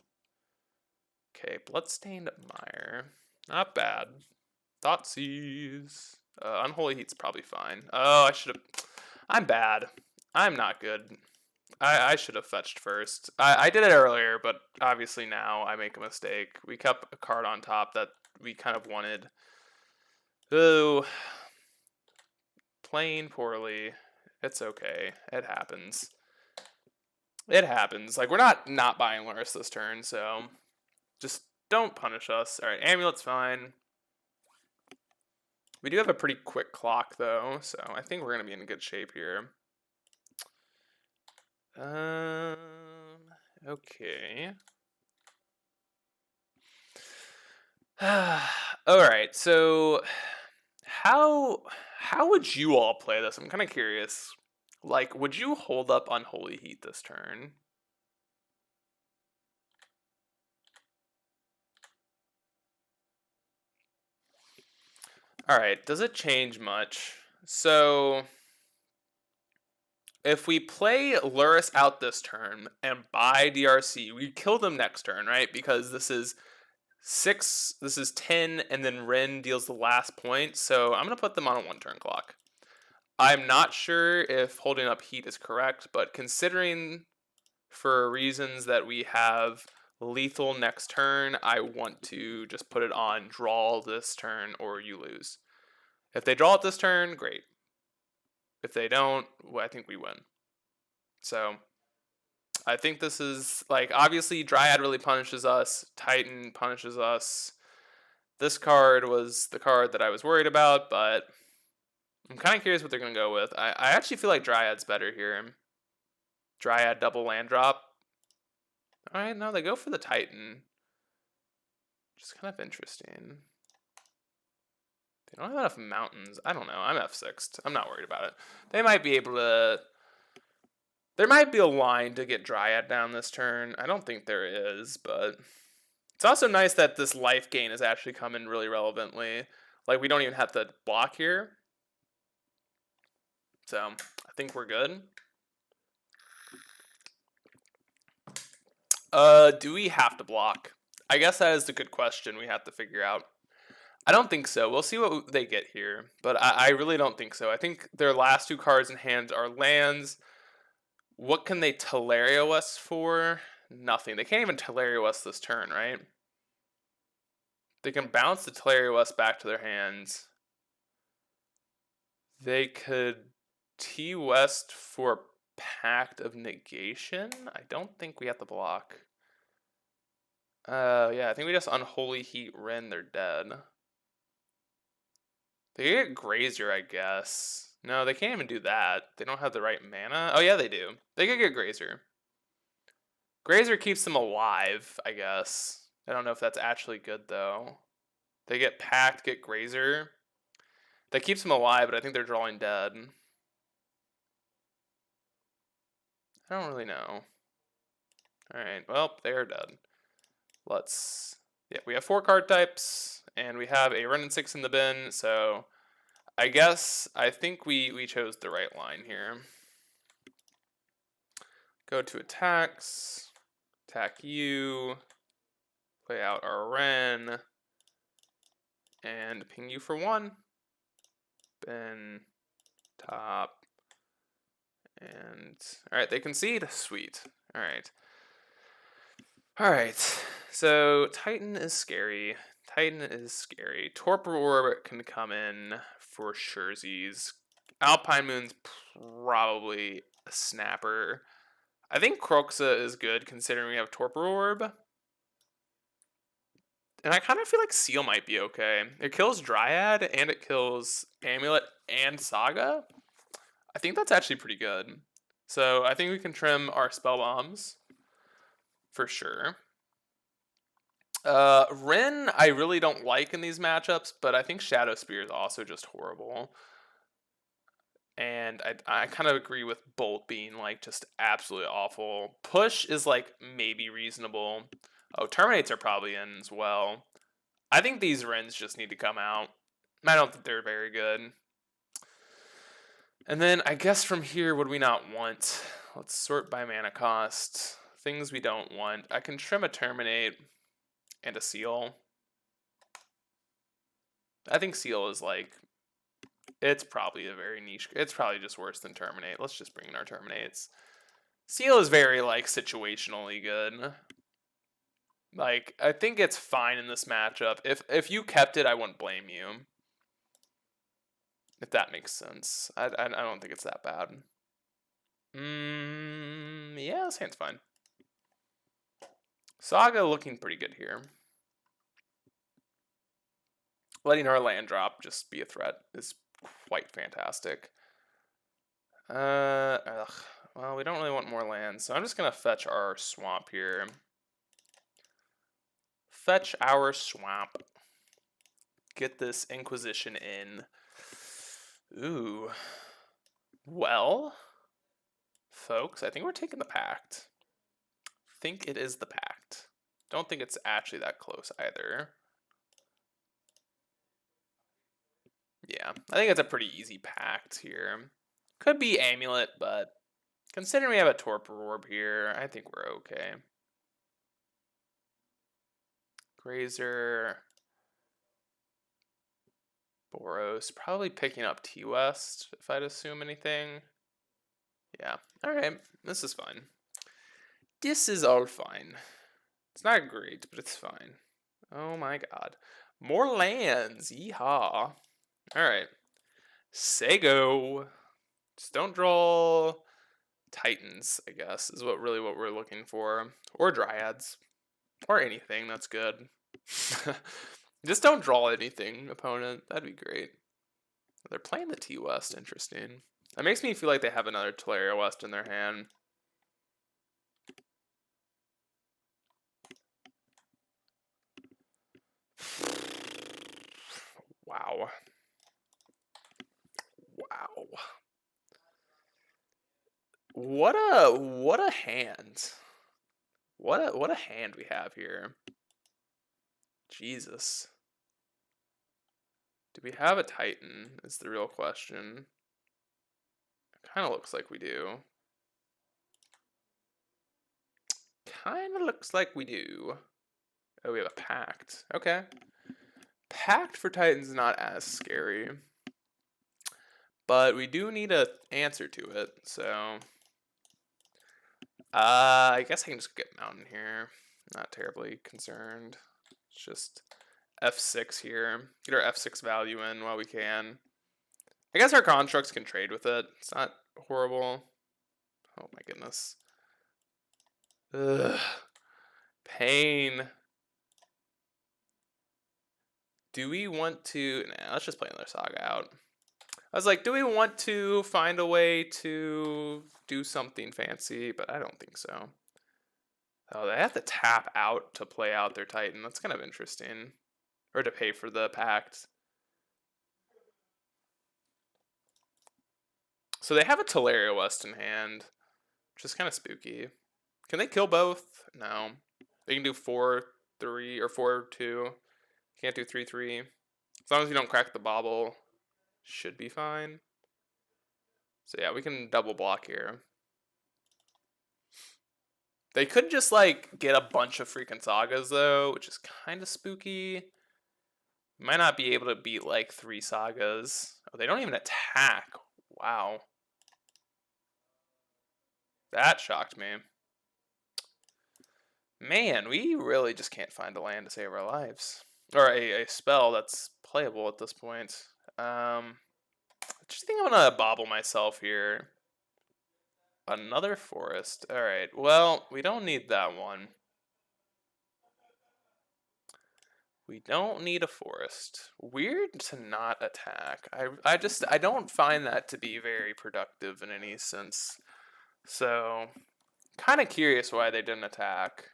okay, Bloodstained Mire. Not bad. Thoughtseize. Unholy Heat's probably fine. Oh, I should have. I'm bad. I'm not good. I should have fetched first. I did it earlier, but obviously now I make a mistake. We kept a card on top that we kind of wanted. Ooh. Playing poorly. It's okay. It happens. It happens. Like, we're not buying Luris this turn, so just don't punish us. Alright, Amulet's fine. We do have a pretty quick clock, though, so I think we're going to be in good shape here. Okay. Alright, so how would you all play this? I'm kind of curious. Like, would you hold up Unholy Heat this turn? Alright, does it change much? So, if we play Luris out this turn and buy DRC, we kill them next turn, right? Because this is 6, this is 10, and then Ren deals the last point, so I'm going to put them on a 1-turn clock. I'm not sure if holding up Heat is correct, but considering for reasons that we have lethal next turn, I want to just put it on draw this turn or you lose. If they draw it this turn, great. If they don't, well, I think we win. So I think this is, like, obviously Dryad really punishes us. Titan punishes us. This card was the card that I was worried about, but I'm kind of curious what they're going to go with. I actually feel like Dryad's better here. Dryad double land drop. All right, no, they go for the Titan. Just kind of interesting. They don't have enough mountains. I don't know. I'm F6'd. I'm not worried about it. They might be able to... There might be a line to get Dryad down this turn. I don't think there is, but... It's also nice that this life gain has actually come in really relevantly. Like, we don't even have to block here. So, I think we're good. Do we have to block? I guess that is the good question we have to figure out. I don't think so. We'll see what they get here, but I really don't think so. I think their last 2 cards in hand are lands. What can they Telerio us for? Nothing. They can't even Telerio us this turn, right? They can bounce the Telerio us back to their hands. They could T-West for Pact of Negation? I don't think we have to block. Yeah, I think we just Unholy Heat Ren, they're dead. They get Grazer, I guess. No, they can't even do that. They don't have the right mana. Oh, yeah, they do. They could get Grazer. Grazer keeps them alive, I guess. I don't know if that's actually good, though. They get Pact, get Grazer. That keeps them alive, but I think they're drawing dead. I don't really know. Alright, well, they're dead. Let's... Yeah, we have 4 card types, and we have a run and 6 in the bin, so... I think we chose the right line here. Go to attacks, attack you, play out our Ren, and ping you for 1. Bin, top, and... Alright, they concede? Sweet. Alright. Alright, so Titan is scary. Titan is scary. Torpor Orb can come in for surezies. Alpine Moon's probably a snapper. I think Croxa is good considering we have Torpor Orb. And I kind of feel like Seal might be okay. It kills Dryad, and it kills Amulet and Saga. I think that's actually pretty good. So I think we can trim our spell bombs. For sure. Ren, I really don't like in these matchups, but I think Shadow Spear is also just horrible. And I kind of agree with Bolt being like just absolutely awful. Push is like maybe reasonable. Oh, Terminates are probably in as well. I think these Rens just need to come out. I don't think they're very good. And then I guess from here, what do we not want? Let's sort by mana cost. Things we don't want. I can trim a Terminate and a Seal. I think Seal is like, it's probably a very niche. It's probably just worse than Terminate. Let's just bring in our Terminates. Seal is very like situationally good. Like, I think it's fine in this matchup. If you kept it, I wouldn't blame you. If that makes sense. I don't think it's that bad. Yeah, this hand's fine. Saga looking pretty good here. Letting our land drop just be a threat is quite fantastic. Well, we don't really want more lands, so I'm just going to fetch our swamp here. Fetch our swamp. Get this Inquisition in. Ooh. Well, folks, I think we're taking the Pact. I think it is the Pact. Don't think it's actually that close either. Yeah, I think it's a pretty easy Pact here. Could be Amulet, but considering we have a Torpor Orb here, I think we're okay. Grazer. Boros. Probably picking up T-West, if I'd assume anything. Yeah, alright, this is fine. This is all fine. It's not great, but it's fine. Oh my god. More lands, yeehaw. Alright. Sago. Just don't draw Titans, I guess, is what we're looking for. Or Dryads. Or anything, that's good. Just don't draw anything, opponent. That'd be great. They're playing the T-West. Interesting. That makes me feel like they have another Teleria West in their hand. Wow. Wow. What a hand. What a hand we have here. Jesus. Do we have a Titan is the real question. It kind of looks like we do. Kind of looks like we do. Oh, we have a Pact. Okay. Pact for Titan's not as scary. But we do need an answer to it, so... I guess I can just get Mountain here. Not terribly concerned. It's just F6 here. Get our F6 value in while we can. I guess our constructs can trade with it. It's not horrible. Oh my goodness. Ugh. Pain. Do we want to... Nah, let's just play another Saga out. I was like, do we want to find a way to do something fancy? But I don't think so. Oh, they have to tap out to play out their Titan. That's kind of interesting. Or to pay for the Pact. So they have a Teleria West in hand, which is kind of spooky. Can they kill both? No. They can do 4-3 or 4-2. Can't do 3-3. As long as you don't crack the bobble, should be fine. So yeah, we can double block here. They could just like get a bunch of freaking Sagas though, which is kind of spooky. Might not be able to beat like 3 Sagas. Oh, they don't even attack. Wow. That shocked me. Man, we really just can't find a land to save our lives. Or a spell that's playable at this point. I just think I'm gonna bobble myself here. Another forest. Alright, well, we don't need that one. We don't need a forest. Weird to not attack. I don't find that to be very productive in any sense. So, kind of curious why they didn't attack.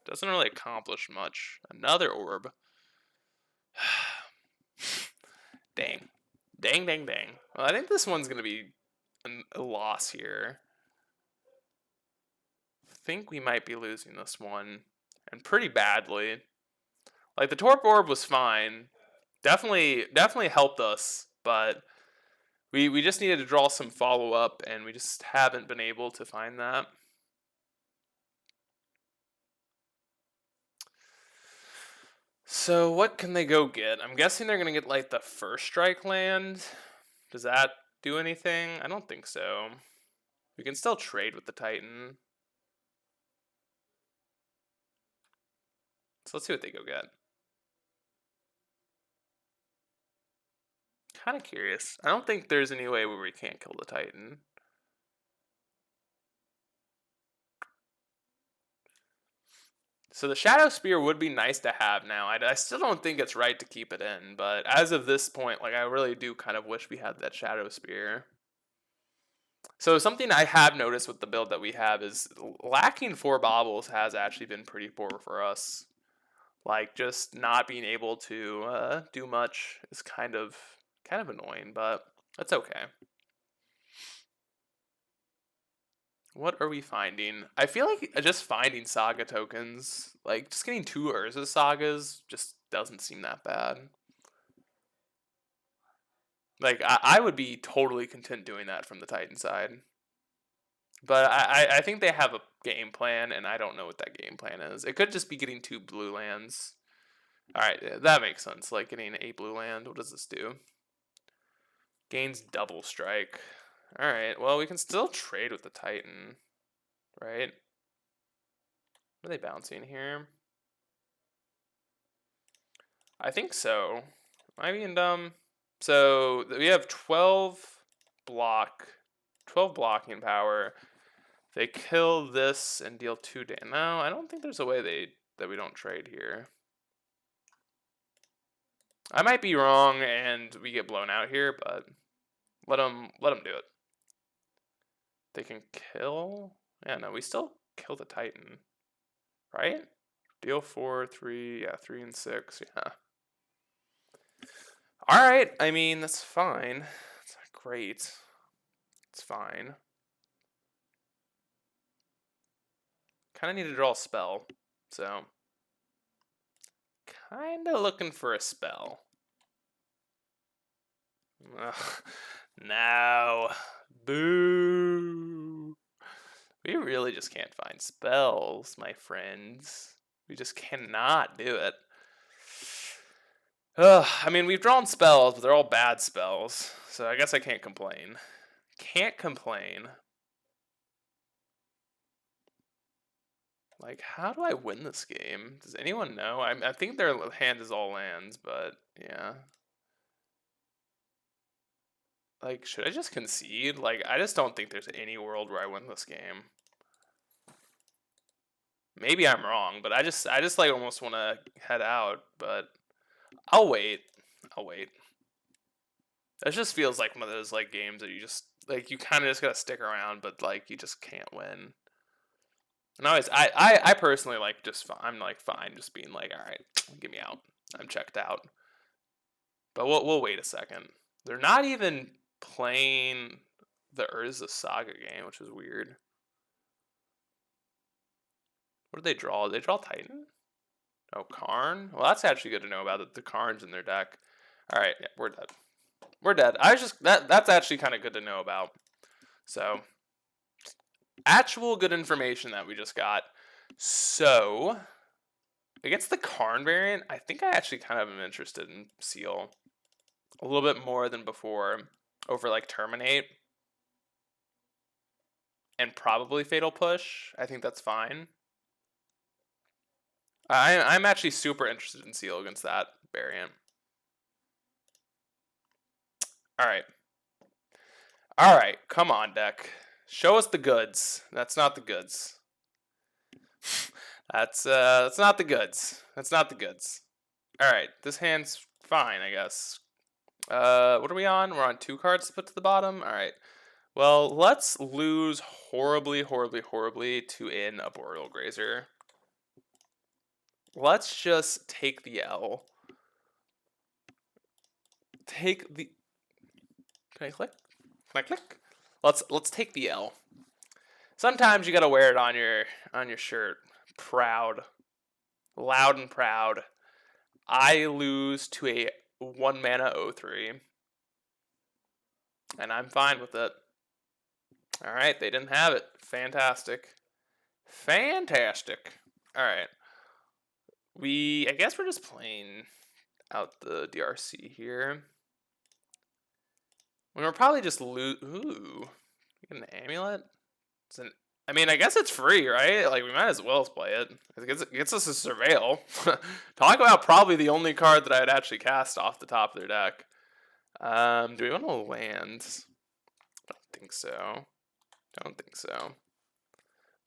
Doesn't really accomplish much. Another orb. Dang. Dang, dang, dang. Well, I think this one's going to be a loss here. I think we might be losing this one. And pretty badly. Like, the Torp Orb was fine. Definitely helped us. But we just needed to draw some follow-up. And we just haven't been able to find that. So what can they go get? I'm guessing they're going to get, like, the first strike land. Does that do anything? I don't think so. We can still trade with the Titan. So let's see what they go get. Kind of curious. I don't think there's any way where we can't kill the Titan. So the Shadow Spear would be nice to have now. I still don't think it's right to keep it in, but as of this point, like I really do kind of wish we had that Shadow Spear. So something I have noticed with the build that we have is lacking 4 bobbles has actually been pretty poor for us. Like just not being able to do much is kind of annoying, but that's okay. What are we finding? I feel like just finding Saga tokens, like just getting 2 Urza Sagas just doesn't seem that bad. Like, I would be totally content doing that from the Titan side. But I think they have a game plan, and I don't know what that game plan is. It could just be getting 2 blue lands. Alright, that makes sense. Like, getting a blue land. What does this do? Gains double strike. Alright, well, we can still trade with the Titan. Right? What are they bouncing here? I think so. Am I being dumb? So we have 12 blocking power. They kill this and deal 2 damage. No, I don't think there's a way that we don't trade here. I might be wrong and we get blown out here, but let them do it. They can kill. Yeah, no, we still kill the Titan, right? Deal 4, 3, yeah, 3 and 6, yeah. All right, I mean that's fine. It's not great. It's fine. Kind of need to draw a spell, so kind of looking for a spell. No. Boo. We really just can't find spells, my friends. We just cannot do it. I mean, we've drawn spells, but they're all bad spells. So I guess I can't complain. Can't complain. Like, how do I win this game? Does anyone know? I think their hand is all lands, but yeah. Like, should I just concede? Like, I just don't think there's any world where I win this game. Maybe I'm wrong, but I just like almost want to head out, but I'll wait. I'll wait. It just feels like one of those like games that you just like you kind of just gotta stick around, but like you just can't win. And I personally like just I'm like fine just being like, all right, get me out. I'm checked out. But we'll wait a second. They're not even playing the Urza Saga game, which is weird. What did they draw? Did they draw Titan? Oh, Karn? Well, that's actually good to know about it. The Karn's in their deck. All right, yeah, we're dead. We're dead. I just that's actually kind of good to know about. So, actual good information that we just got. So, against the Karn variant, I think I actually kind of am interested in Seal a little bit more than before over like Terminate and probably Fatal Push. I think that's fine. I'm actually super interested in Seal against that variant. All right. All right, come on, deck. Show us the goods. That's not the goods. That's not the goods. That's not the goods. All right, this hand's fine, I guess. What are we on? We're on 2 cards to put to the bottom. All right. Well, let's lose horribly, horribly, horribly to an Arboreal Grazer. Let's just take the L. Take the. Can I click? Can I click? Let's take the L. Sometimes you gotta wear it on your shirt. Proud, loud and proud. I lose to a 1 mana 0/3, and I'm fine with it. All right, they didn't have it. Fantastic, fantastic. All right, I guess we're just playing out the DRC here. We're probably just lose. Ooh, an amulet. I mean, I guess it's free, right? Like, we might as well play it. It gets us a Surveil. Talk about probably the only card that I'd actually cast off the top of their deck. Do we want to land? I don't think so. Don't think so.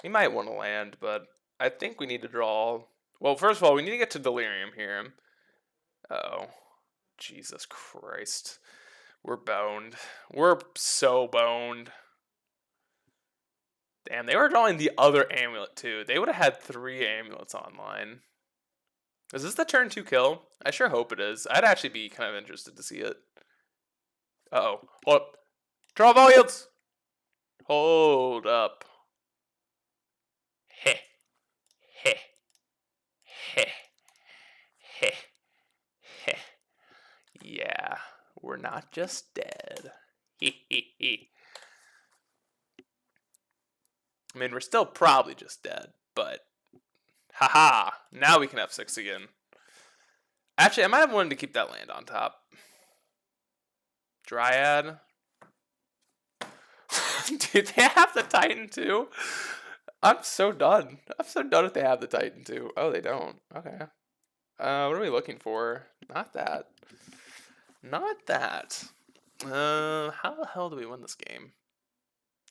We might want to land, but I think we need to draw. Well, first of all, we need to get to Delirium here. Oh, Jesus Christ. We're boned. We're so boned. Damn, they were drawing the other amulet too. They would have had 3 amulets online. Is this the turn 2 kill? I sure hope it is. I'd actually be kind of interested to see it. Uh-oh. Hold up. Draw volumes! Hold up. Heh. Heh. Heh. Heh. Heh. Yeah. We're not just dead. Hee hee hee. I mean, we're still probably just dead, but haha, now we can F6 again. Actually, I might have wanted to keep that land on top. Dryad. Dude, they have the Titan too? I'm so done. I'm so done if they have the Titan too. Oh, they don't. Okay. What are we looking for? Not that. Not that. How the hell do we win this game?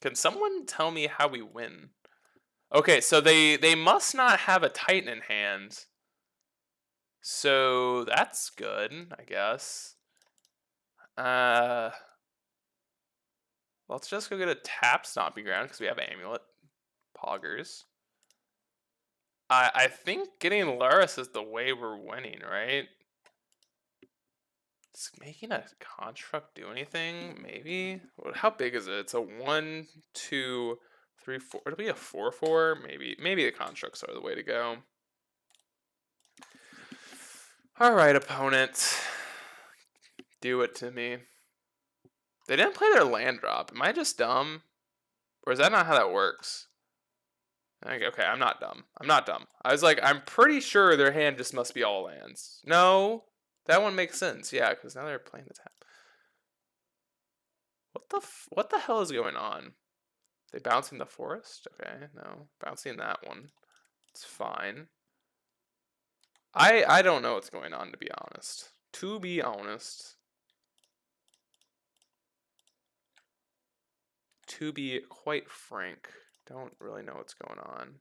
Can someone tell me how we win? Okay, so they must not have a Titan in hand. So that's good, I guess. Let's just go get a tap Stomping Ground because we have Amulet. Poggers. I think getting Laris is the way we're winning, right? Is making a construct do anything? Maybe? How big is it? It's a 1, 2, 3, 4. It'll be a 4/4. Maybe the constructs are the way to go. Alright, opponent. Do it to me. They didn't play their land drop. Am I just dumb? Or is that not how that works? Okay, I'm not dumb. I'm not dumb. I was like, I'm pretty sure their hand just must be all lands. No, that one makes sense. Yeah, because now they're playing the tap. What the hell is going on? They bouncing the forest? Okay, no, bouncing that one. It's fine. I don't know what's going on, to be honest. To be honest. To be quite frank, don't really know what's going on.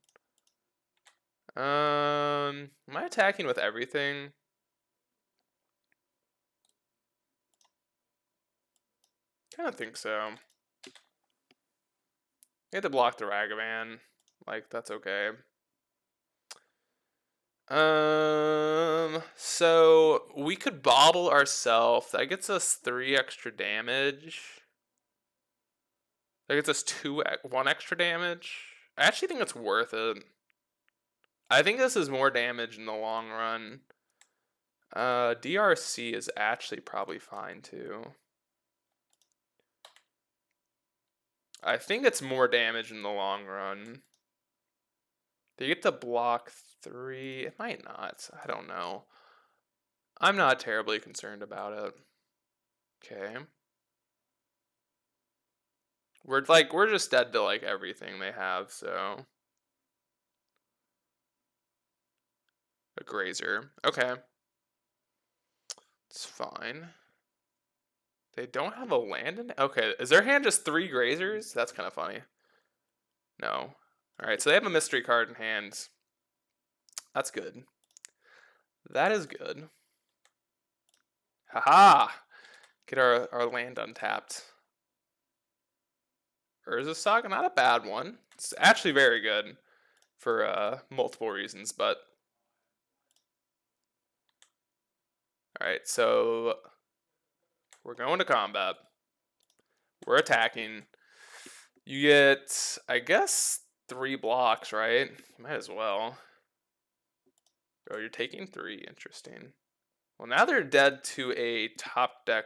Am I attacking with everything? Kind of think so. You have to block the Ragavan. Like, that's okay. So we could bobble ourselves. That gets us 3 extra damage. That gets us 1 extra damage. I actually think it's worth it. I think this is more damage in the long run. DRC is actually probably fine too. I think it's more damage in the long run. They get to block 3. It might not. I don't know. I'm not terribly concerned about it. Okay. We're just dead to like everything they have, so. A grazer. Okay. It's fine. They don't have a land in it? Okay, is their hand just 3 grazers? That's kind of funny. No. Alright, so they have a mystery card in hand. That's good. That is good. Haha! Get our land untapped. Urza Saga, not a bad one. It's actually very good for multiple reasons, but. Alright, so we're going to combat. We're attacking. You get, I guess, 3 blocks, right? Might as well. Oh, you're taking 3. Interesting. Well, now they're dead to a top deck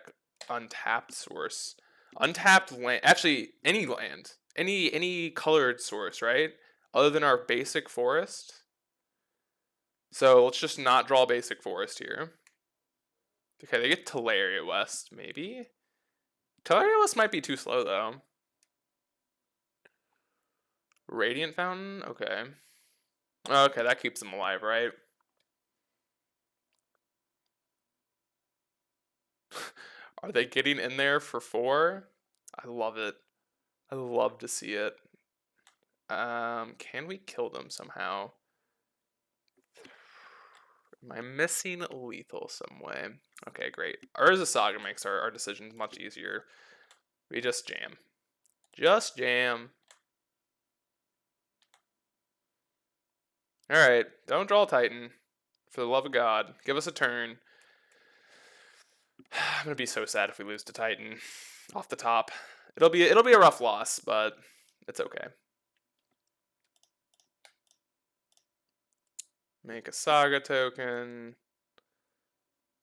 untapped source. Untapped land. Actually, any land. Any colored source, right? Other than our basic forest. So let's just not draw basic forest here. Okay, they get Teleria West, maybe? Teleria West might be too slow, though. Radiant Fountain? Okay. Okay, that keeps them alive, right? Are they getting in there for 4? I love it. I love to see it. Can we kill them somehow? Am I missing lethal some way? Okay, great. Urza Saga makes our decisions much easier. We just jam. Just jam. Alright, don't draw Titan. For the love of God, give us a turn. I'm gonna be so sad if we lose to Titan off the top. It'll be a rough loss, but it's okay. Make a Saga token.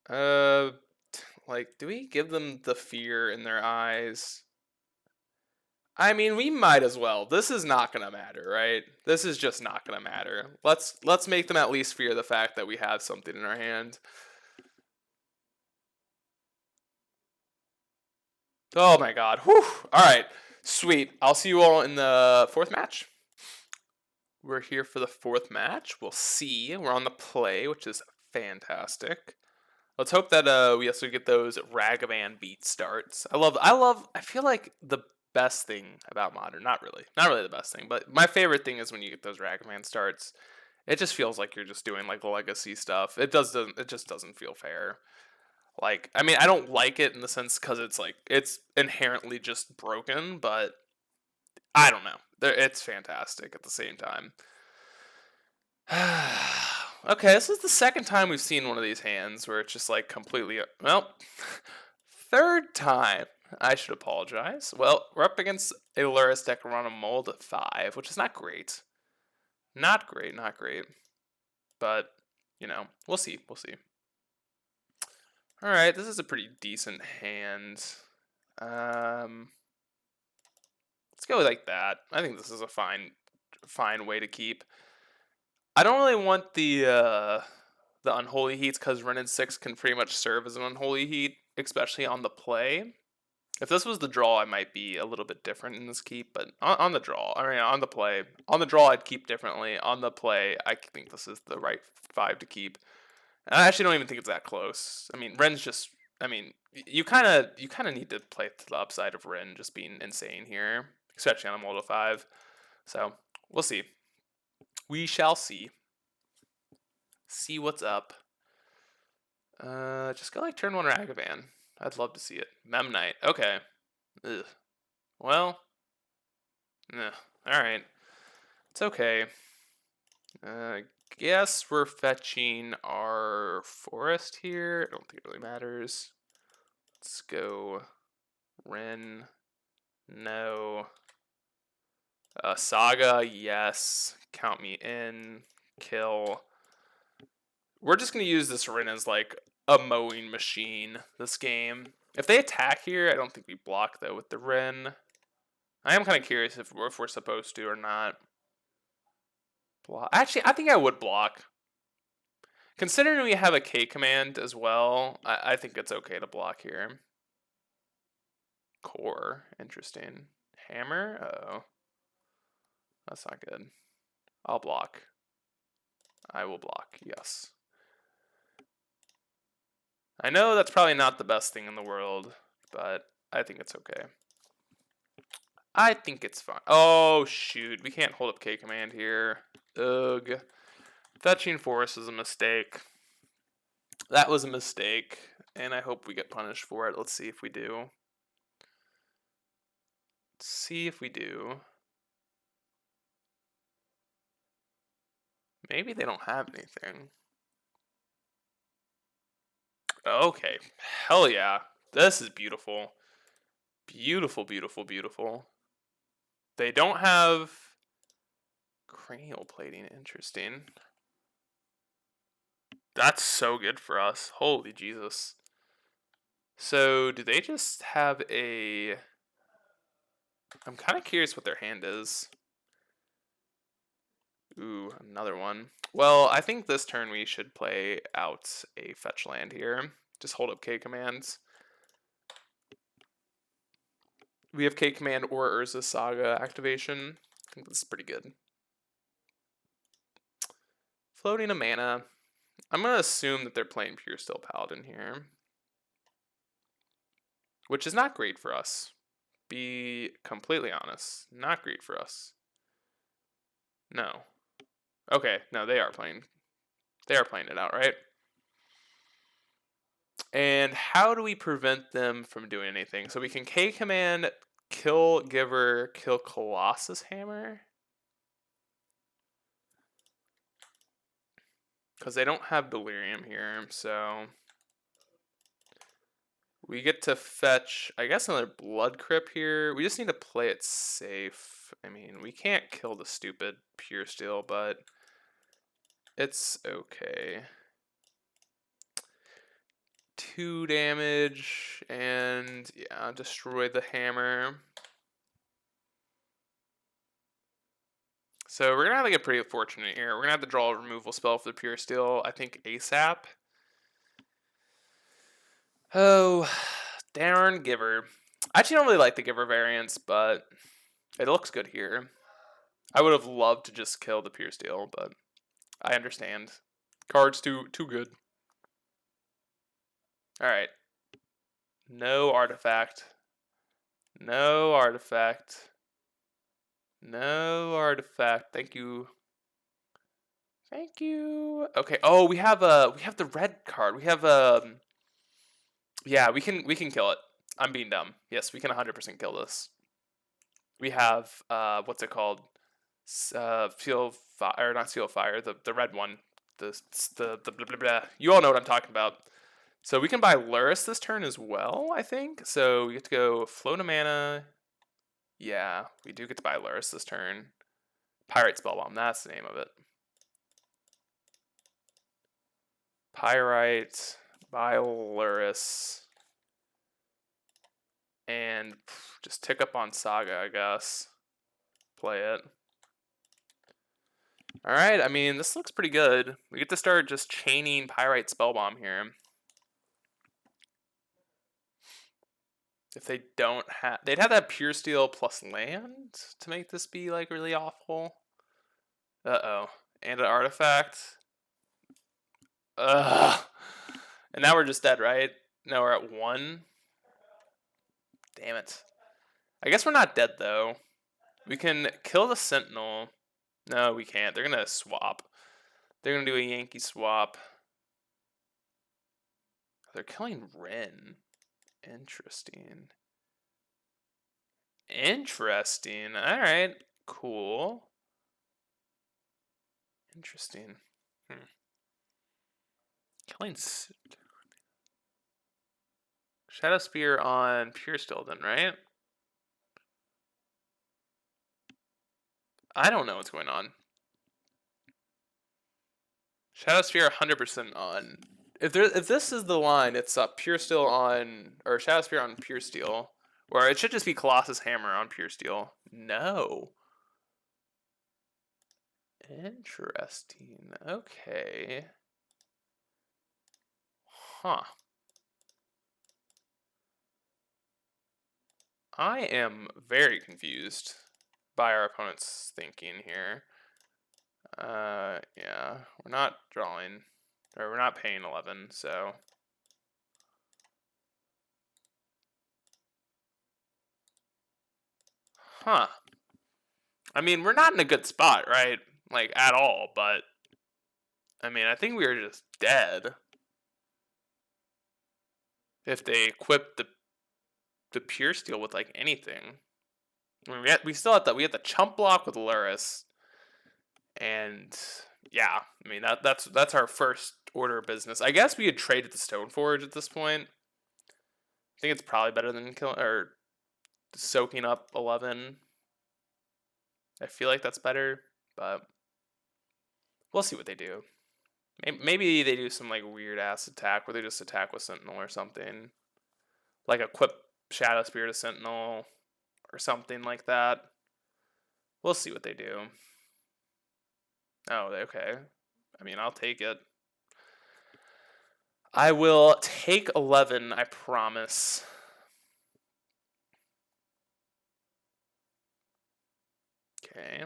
Like, do we give them the fear in their eyes? I mean, we might as well. This is not gonna matter, right? This is just not gonna matter. Let's make them at least fear the fact that we have something in our hand. Oh my god. Whew. Alright. Sweet. I'll see you all in the 4th match. We're here for the 4th match. We'll see. We're on the play, which is fantastic. Let's hope that we also get those Ragavan beat starts. I feel like the best thing about Modern, not really the best thing, but my favorite thing is when you get those Ragavan starts. It just feels like you're just doing like legacy stuff. It just doesn't feel fair. Like, I mean, I don't like it in the sense because it's like it's inherently just broken, but I don't know. It's fantastic at the same time. Okay, this is the second time we've seen one of these hands where it's just like completely. Well, third time. I should apologize. Well, we're up against a Luris deck run a mold at 5, which is not great. Not great, not great. But, you know, we'll see. We'll see. Alright, this is a pretty decent hand. Let's go like that. I think this is a fine way to keep. I don't really want the unholy heats because Renin 6 can pretty much serve as an unholy heat, especially on the play. If this was the draw, I might be a little bit different in this keep, but on the draw, I mean, on the play, on the draw, I'd keep differently. On the play, I think this is the right 5 to keep. And I actually don't even think it's that close. I mean, Ren's just, I mean, you kind of need to play to the upside of Ren just being insane here, especially on a Mold of 5. So we'll see. We shall see. See what's up. Just go like turn 1 Ragavan. I'd love to see it. Memnite. Okay. Ugh. Well. Alright. It's okay. Guess we're fetching our forest here. I don't think it really matters. Let's go Ren. No. Saga, yes. Count me in. Kill. We're just going to use this Ren as like a mowing machine this game. If they attack here, I don't think we block though with the Ren. I am kind of curious if we're supposed to or not. Block. Actually, I think I would block. Considering we have a K command as well, I think it's okay to block here. Core, interesting. Hammer? Uh-oh. That's not good. I'll block. I will block, yes. I know that's probably not the best thing in the world, but I think it's okay. I think it's fine. Oh, shoot. We can't hold up K command here. Ugh. Fetching forest is a mistake. That was a mistake, and I hope we get punished for it. Let's see if we do. Let's see if we do. Maybe they don't have anything. Okay. Hell yeah. This is beautiful. Beautiful, beautiful, beautiful. They don't have cranial plating. Interesting. That's so good for us. Holy Jesus. So, do they just have a... I'm kind of curious what their hand is. Ooh, another one. Well, I think this turn we should play out a fetch land here. Just hold up K commands. We have K command or Urza Saga activation. I think this is pretty good. Floating a mana. I'm going to assume that they're playing Pure Steel Paladin here. Which is not great for us. Be completely honest. Not great for us. No. Okay, no, they are playing. They are playing it out, right? And how do we prevent them from doing anything? So we can K command, kill Giver, kill Colossus Hammer. Because they don't have Delirium here, so we get to fetch, I guess, another Blood Crypt here. We just need to play it safe. I mean, we can't kill the stupid Pure Steel, but it's okay. 2 damage, and yeah, destroy the hammer. So we're gonna have to get pretty fortunate here. We're gonna have to draw a removal spell for the Pure Steel, I think ASAP. Oh, darn Giver. I actually don't really like the Giver variants, but it looks good here. I would have loved to just kill the Pure Steel, but I understand. Card's too good. Alright. No artifact. No artifact. No artifact. Thank you. Thank you. Okay. Oh, we have the red card. We have yeah, we can kill it. I'm being dumb. Yes, we can 100% kill this. We have what's it called? Seal fire, not seal fire. The red one. The blah, blah, blah. You all know what I'm talking about. So we can buy Luris this turn as well, I think. So we get to go float a mana. Yeah, we do get to buy Luris this turn. Pyrite Spellbomb, that's the name of it. Pyrite, buy Luris. And just tick up on Saga, I guess. Play it. Alright, I mean, this looks pretty good. We get to start just chaining Pyrite Spellbomb here. If they don't have... They'd have that Pure Steel plus land to make this be, like, really awful. Uh-oh. And an artifact. Ugh. And now we're just dead, right? No, we're at 1. Damn it. I guess we're not dead, though. We can kill the Sentinel. No, we can't. They're going to swap. They're going to do a Yankee swap. They're killing Ren. Interesting. Interesting. Alright. Cool. Interesting. Killing... Shadow Spear on Pure Steel then, right? I don't know what's going on. Shadow Sphere 100% on. If this is the line, it's Pure Steel on, or Shadow Spear on Pure Steel, or it should just be Colossus Hammer on Pure Steel. No. Interesting. Okay. Huh. I am very confused by our opponent's thinking here. Yeah, we're not drawing, or we're not paying 11, so. Huh. I mean, we're not in a good spot, right? Like, at all, but, I mean, I think we were just dead. If they equip the Pure Steel with, like, anything. I mean, we still have we had the chump block with Luris. And yeah, I mean that's our first order of business. I guess we had traded the Stoneforge at this point. I think it's probably better than killing or soaking up 11. I feel like that's better, but we'll see what they do. Maybe they do some like weird ass attack where they just attack with Sentinel or something, like equip Shadow Spear to Sentinel or something like that. We'll see what they do. Oh, okay. I mean, I'll take it. I will take 11, I promise. Okay.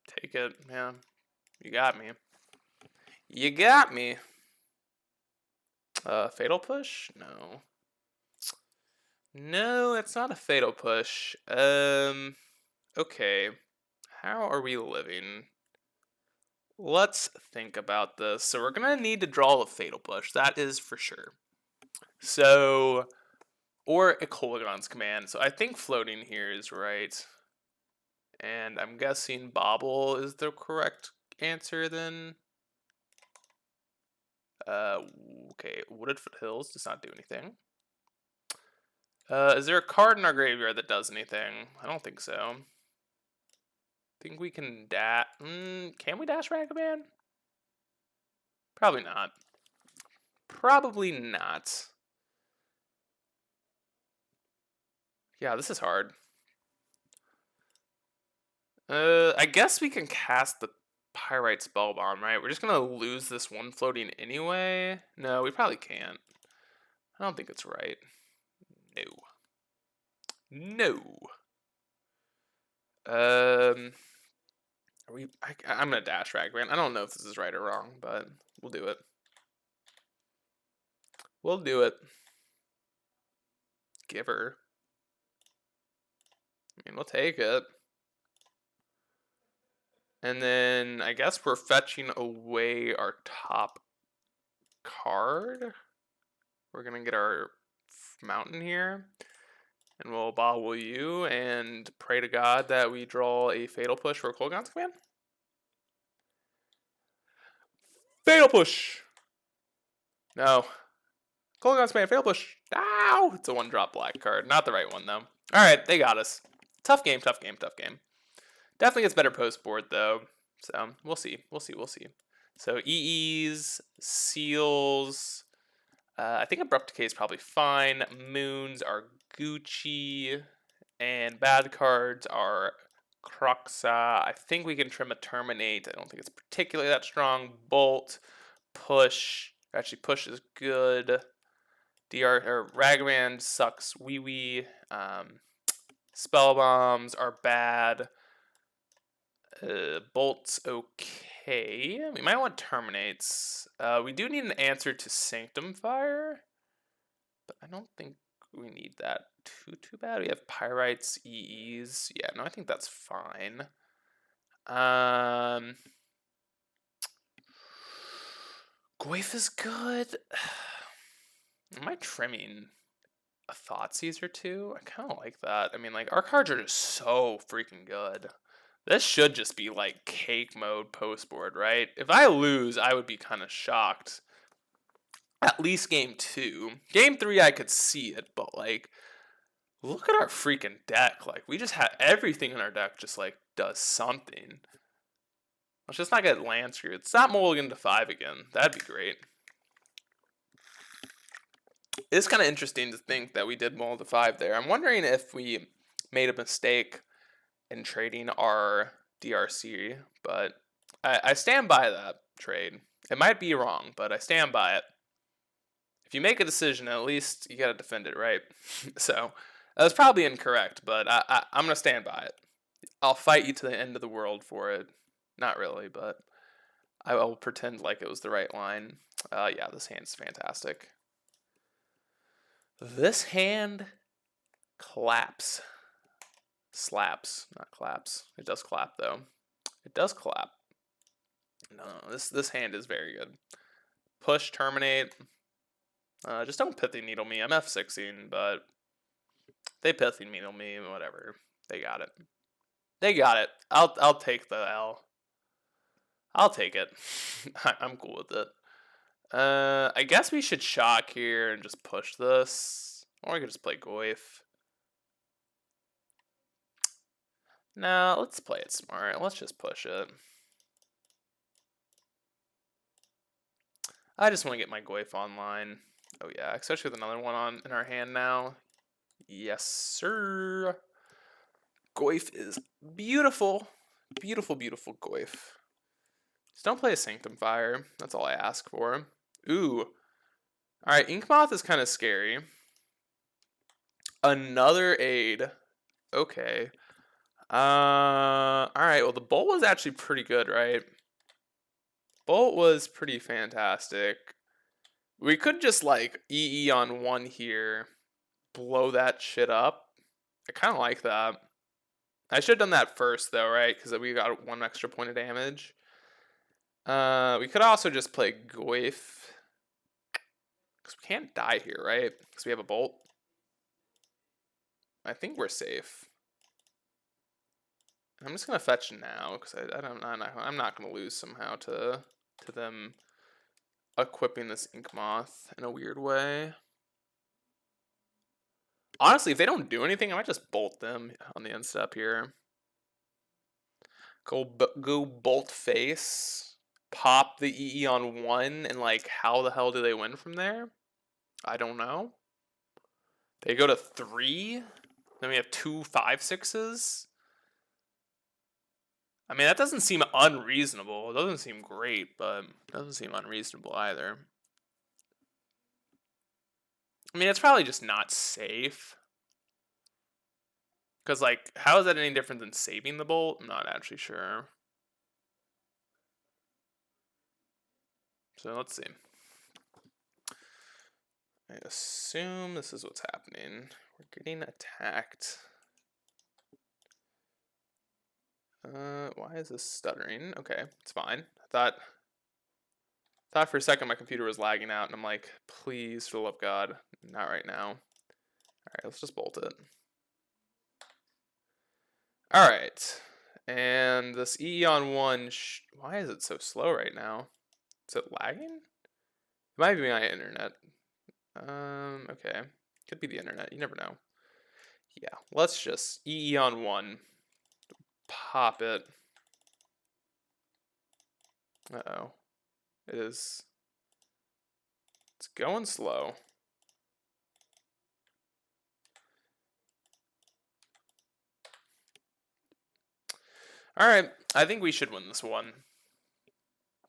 Take it, man. You got me. You got me. Fatal Push? No. No, it's not a Fatal Push. Okay. How are we living? Let's think about this. So we're going to need to draw a Fatal Push. That is for sure. So, or a Kolaghan's Command. So I think floating here is right. And I'm guessing Bobble is the correct answer then. Okay, Wooded Foothills does not do anything. Is there a card in our graveyard that does anything? I don't think so. Think we can dash... can we dash Ragavan? Probably not. Probably not. Yeah, this is hard. I guess we can cast the Pyrite Spellbomb, right? We're just gonna lose this one floating anyway. No, we probably can't. I don't think it's right. No. No. I'm gonna dash Ragavan. I don't know if this is right or wrong, but we'll do it. We'll do it. Give her. I mean, we'll take it. And then I guess we're fetching away our top card. We're going to get our mountain here. And we'll bobble you and pray to God that we draw a Fatal Push for a Kolaghan's Command. Fatal Push! No. Kolaghan's Command, Fatal Push. Ow! It's a 1-drop black card. Not the right one, though. Alright, they got us. Tough game, tough game, tough game. Definitely gets better post board, though. So, we'll see. We'll see, we'll see. So, EEs, Seals. I think Abrupt Decay is probably fine. Moons are Gucci. And bad cards are Croxa. I think we can trim a Terminate. I don't think it's particularly that strong. Bolt, Push. Actually, Push is good. Ragavan sucks. Wee Wee. Spell Bombs are bad. Bolt's okay. We might want Terminates. We do need an answer to Sanctum Fire, but I don't think we need that too bad. We have Pyrites, EEs. Yeah, no, I think that's fine. Goyf is good. Am I trimming a Thoughtseize or two? I kind of like that. I mean, like, our cards are just so freaking good. This should just be like cake mode post board, right? If I lose, I would be kind of shocked. At least game 2. Game 3, I could see it, but like, look at our freaking deck. Like, we just have everything in our deck just like does something. Let's just not get land screwed. It's not mulligan to 5 again. That'd be great. It's kind of interesting to think that we did mull to 5 there. I'm wondering if we made a mistake in trading our DRC, but I stand by that trade. It might be wrong, but I stand by it. If you make a decision, at least you got to defend it, right? So that was probably incorrect, but I'm going to stand by it. I'll fight you to the end of the world for it. Not really, but I will pretend like it was the right line. Yeah, this hand's fantastic. This hand claps. Slaps, not claps. It does clap, though. It does clap. No, this hand is very good. Push, terminate. Just don't Pithy Needle me. I'm F6ing, but they Pithy Needle me, whatever. They got it. They got it. I'll take the L. I'll take it. I'm cool with it. I guess we should shock here and just push this. Or we could just play Goyf. No, let's play it smart. Let's just push it. I just want to get my Goyf online. Oh yeah, especially with another one in our hand now. Yes, sir. Goyf is beautiful. Beautiful, beautiful Goyf. Just don't play a Sanctum Fire. That's all I ask for. Ooh. Alright, Inkmoth is kind of scary. Another aid. Okay. Alright, well the Bolt was actually pretty good, right? Bolt was pretty fantastic. We could just like EE on 1 here. Blow that shit up. I kind of like that. I should have done that first though, right? Because we got 1 extra point of damage. We could also just play Goyf. Because we can't die here, right? Because we have a Bolt. I think we're safe. I'm just going to fetch now. Because I'm not going to lose somehow to them equipping this Inkmoth in a weird way. Honestly, if they don't do anything, I might just Bolt them on the end step here. Go Bolt face. Pop the EE on 1, and like, how the hell do they win from there? I don't know. They go to 3. Then we have 2 5/6s. I mean, that doesn't seem unreasonable. It doesn't seem great, but it doesn't seem unreasonable either. I mean, it's probably just not safe. Because, like, how is that any different than saving the Bolt? I'm not actually sure. So let's see. I assume this is what's happening. We're getting attacked. Why is this stuttering? Okay, it's fine. Thought for a second my computer was lagging out, and I'm like, please, for the love of God, not right now. All right, let's just bolt it. All right, and this E on 1, why is it so slow right now? Is it lagging? It might be my internet. Okay, could be the internet, you never know. Yeah, let's just E on 1, pop it. Uh-oh, it's going slow. All right, I think we should win this one.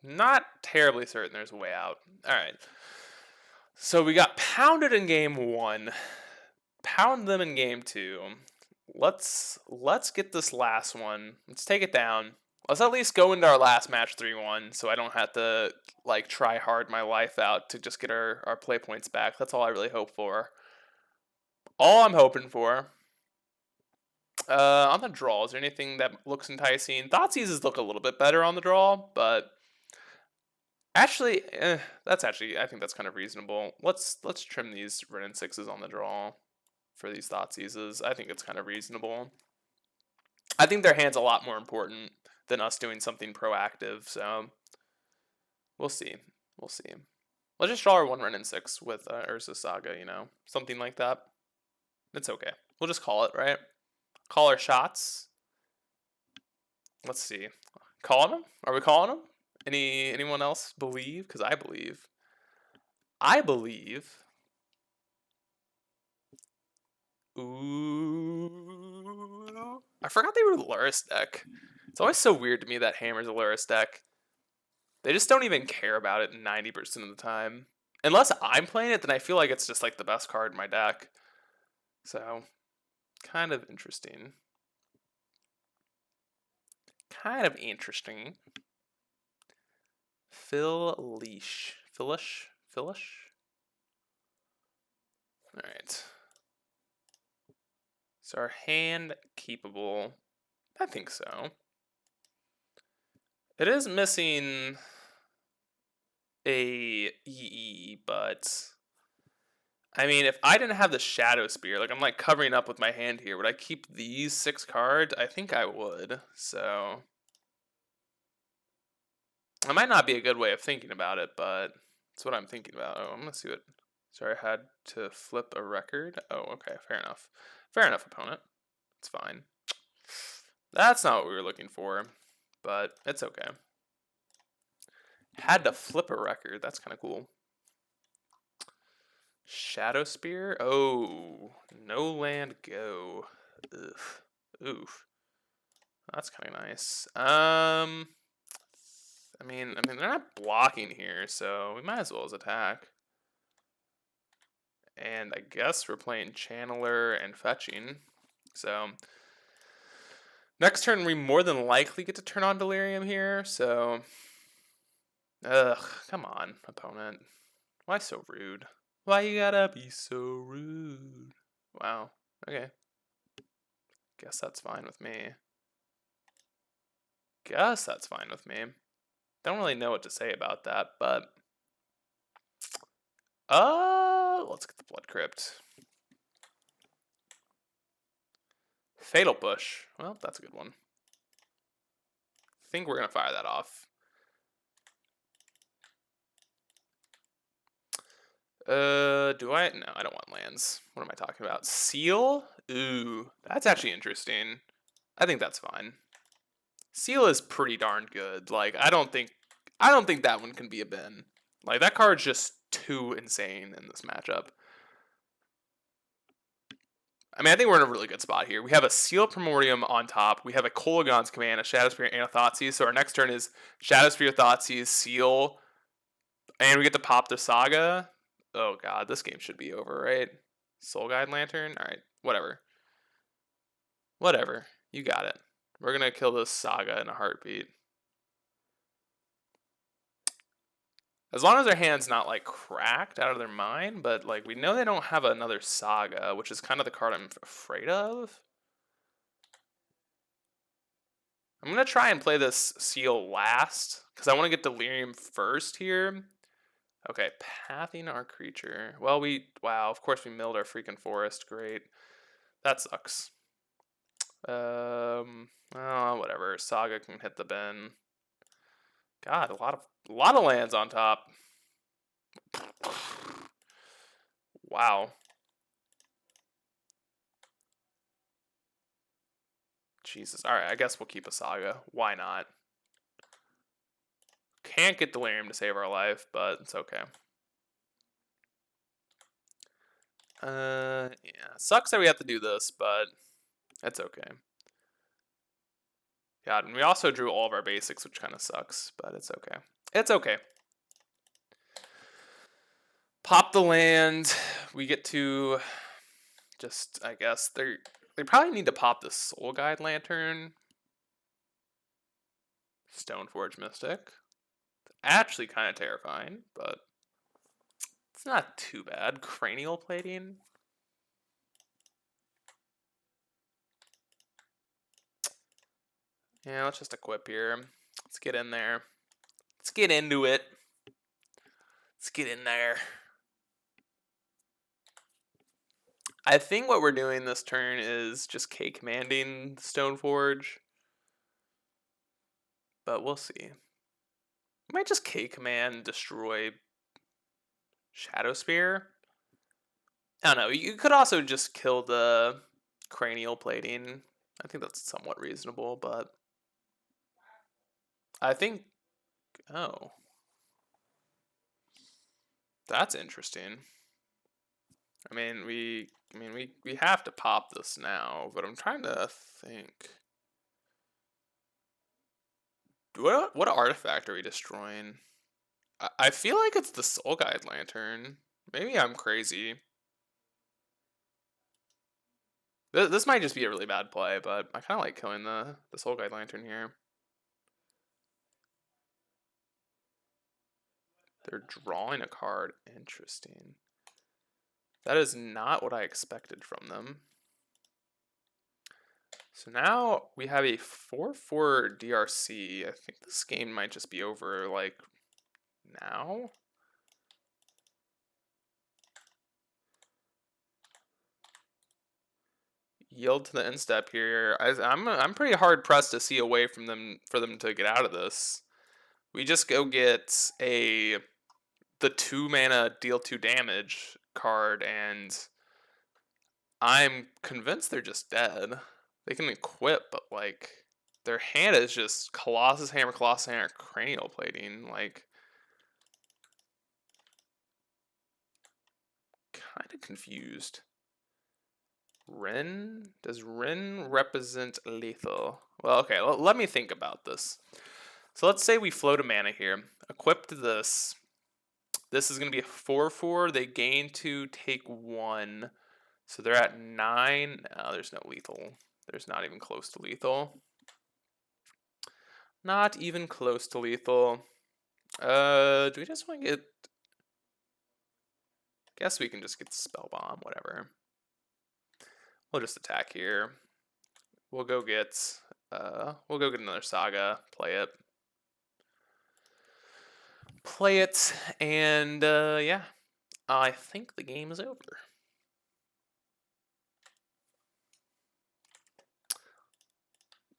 Not terribly certain there's a way out. All right. So we got pounded in game 1. Pound them in game 2. Let's get this last one. Let's take it down. Let's at least go into our last match 3-1 so I don't have to like try hard my life out to just get our play points back. That's all I really hope for. All I'm hoping for. On the draw, is there anything that looks enticing? Thoughtseizes look a little bit better on the draw, but actually, I think that's kind of reasonable. Let's trim these Ren and 6s on the draw for these Thoughtseizes. I think it's kind of reasonable. I think their hand's a lot more important than us doing something proactive, so we'll see. We'll see. Let's just draw our 1 Ren and 6 with Urza Saga, you know, something like that. It's okay. We'll just call it, right? Call our shots. Let's see. Calling them? Are we calling them? Anyone else believe? Because I believe. Ooh. I forgot they were the Luris deck. It's always so weird to me that Hammer's a Luris deck. They just don't even care about it 90% of the time. Unless I'm playing it, then I feel like it's just like the best card in my deck. So, kind of interesting. Kind of interesting. Philish. Alright. Is our hand keepable? I think so. It is missing a EE, but I mean, if I didn't have the Shadow Spear, like I'm like covering up with my hand here, would I keep these 6 cards? I think I would. So it might not be a good way of thinking about it, but it's what I'm thinking about. Oh, I'm gonna see what. Sorry, I had to flip a record. Oh, okay, fair enough. Fair enough, opponent. It's fine. That's not what we were looking for, but it's okay. Had to flip a record. That's kind of cool. Shadow Spear. Oh, no land go. Oof. Oof. That's kind of nice. I mean, they're not blocking here, so we might as well as attack. And I guess we're playing Channeler and fetching. So next turn we more than likely get to turn on Delirium here. So, come on, opponent. Why so rude? Why you gotta be so rude? Wow. Okay. Guess that's fine with me. Don't really know what to say about that, but let's get the Blood Crypt. Fatal Push. Well, that's a good one. I think we're gonna fire that off. Do I? No, I don't want lands. What am I talking about? Seal? Ooh, that's actually interesting. I think that's fine. Seal is pretty darn good. Like, I don't think that one can be a bin. Like, that card's just too insane in this matchup. I mean, I think we're in a really good spot here. We have a Seal Primordium on top. We have a Kolaghan's Command, a Shadow Spear, and a Thoughtseize. So our next turn is Shadow Spear, Thoughtseize, Seal, and we get to pop the Saga. Oh god, this game should be over, right? Soul Guide Lantern? Alright, whatever. Whatever. You got it. We're gonna kill this Saga in a heartbeat. As long as their hand's not like cracked out of their mind, but like we know they don't have another Saga, which is kind of the card I'm afraid of. I'm going to try and play this seal last, because I want to get Delirium first here. Okay, pathing our creature. Well, wow, of course we milled our freaking forest. Great. That sucks. Oh, whatever. Saga can hit the bin. God, a lot of lands on top. Wow. Jesus. All right, I guess we'll keep a Saga. Why not? Can't get Delirium to save our life, but it's okay. Yeah. Sucks that we have to do this, but it's okay. God, and we also drew all of our basics, which kind of sucks, but it's okay. It's okay. Pop the land. We get to just, I guess, they probably need to pop the Soul Guide Lantern. Stoneforge Mystic. Actually kind of terrifying, but it's not too bad. Cranial Plating. Yeah, let's just equip here. Let's get in there. Let's get into it. Let's get in there. I think what we're doing this turn is just K-commanding Stoneforge. But we'll see. We might just K-command destroy Shadow Spear. I don't know. You could also just kill the Cranial Plating. I think that's somewhat reasonable, but I think... Oh. That's interesting. I mean, we have to pop this now, but I'm trying to think. What artifact are we destroying? I feel like it's the Soul Guide Lantern. Maybe I'm crazy. This might just be a really bad play, but I kind of like killing the Soul Guide Lantern here. They're drawing a card. Interesting. That is not what I expected from them. So now we have a 4/4 DRC. I think this game might just be over, like, now. Yield to the instep here. I'm pretty hard pressed to see a way from them for them to get out of this. We just go get the 2-mana deal 2 damage card, and I'm convinced they're just dead. They can equip, but like their hand is just Colossus Hammer, Cranial Plating. Like, kind of confused. Ren? Does Ren represent lethal? Well, okay, let me think about this. So let's say we float a mana here. Equip to this. This is going to be a 4/4. They gain 2, take 1. So they're at 9. No, there's no lethal. There's not even close to lethal. Not even close to lethal. Do we just want to get... Guess we can just get Spell Bomb, whatever. We'll just attack here. We'll go get another Saga, play it, and yeah, I think the game is over.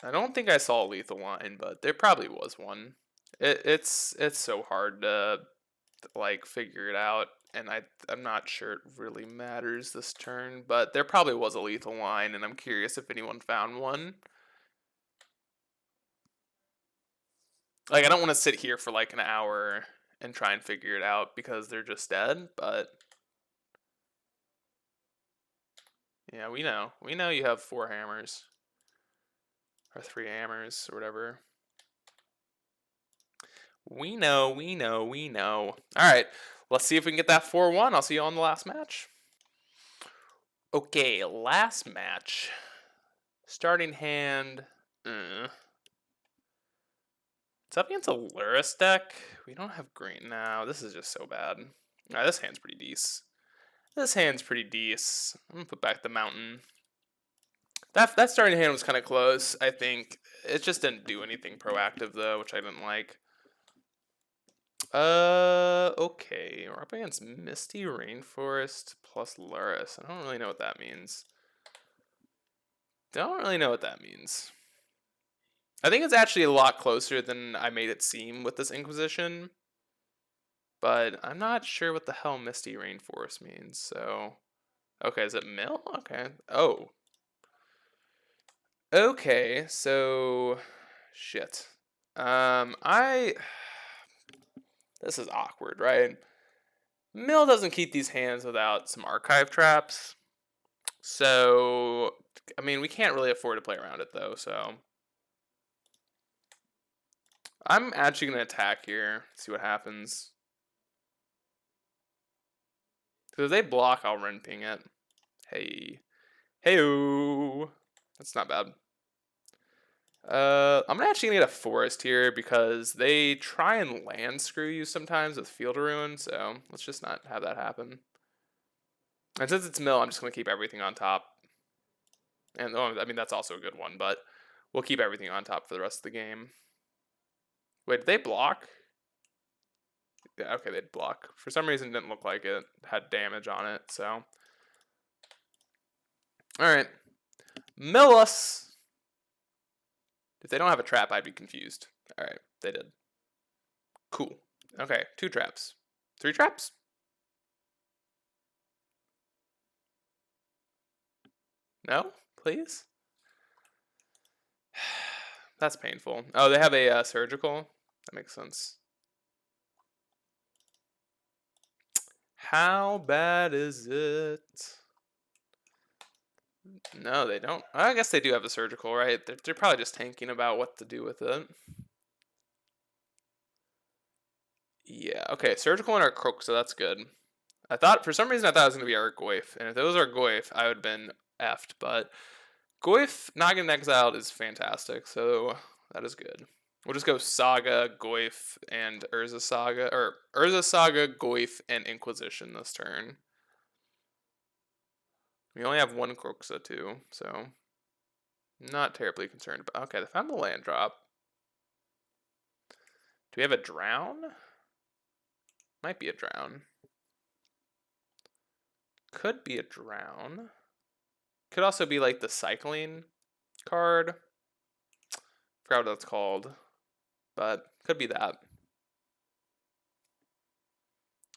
I don't think I saw a lethal line, but there probably was one. It's so hard to like figure it out, and I'm not sure it really matters this turn, but there probably was a lethal line, and I'm curious if anyone found one. Like, I don't want to sit here for like an hour and try and figure it out because they're just dead, but yeah, we know you have 4 hammers or 3 hammers or whatever. We know. All right, let's see if we can get that 4/1. I'll see you on the last match. Okay, last match. Starting hand. It's up against a Luris deck. We don't have green now. This is just so bad. Alright, this hand's pretty decent. I'm gonna put back the mountain. That starting hand was kind of close, I think. It just didn't do anything proactive, though, which I didn't like. Okay. We're up against Misty Rainforest plus Luris. I don't really know what that means. Don't really know what that means. I think it's actually a lot closer than I made it seem with this Inquisition. But I'm not sure what the hell Misty Rainforest means, so... Okay, is it mill? Okay. Oh. Okay, so... Shit. This is awkward, right? Mill doesn't keep these hands without some archive traps. So, I mean, we can't really afford to play around it, though, so... I'm actually going to attack here, see what happens. Because if they block, I'll run ping it. Hey. Hey-o. That's not bad. I'm actually going to get a forest here because they try and land screw you sometimes with Field of Ruin, so let's just not have that happen. And since it's mill, I'm just going to keep everything on top. And, oh, I mean, that's also a good one, but we'll keep everything on top for the rest of the game. Wait, did they block? Yeah, okay, they'd block. For some reason, it didn't look like it had damage on it, so. Alright. Mill us! If they don't have a trap, I'd be confused. Alright, they did. Cool. Okay, 2 traps. 3 traps? No? Please? That's painful. Oh, they have a surgical? That makes sense. How bad is it? No, they don't. I guess they do have a surgical, right? They're probably just thinking about what to do with it. Yeah, okay, surgical and our croak, so that's good. For some reason, I thought it was going to be our Goyf. And if it was our Goyf, I would have been effed. But Goyf not getting exiled is fantastic, so that is good. We'll just go Saga, Goyf, and Urza Saga. Or Urza Saga, Goyf, and Inquisition this turn. We only have 1 Croxa too, so not terribly concerned. But okay, they found the land drop. Do we have a drown? Might be a drown. Could be a drown. Could also be like the cycling card. Forgot what that's called. But could be that.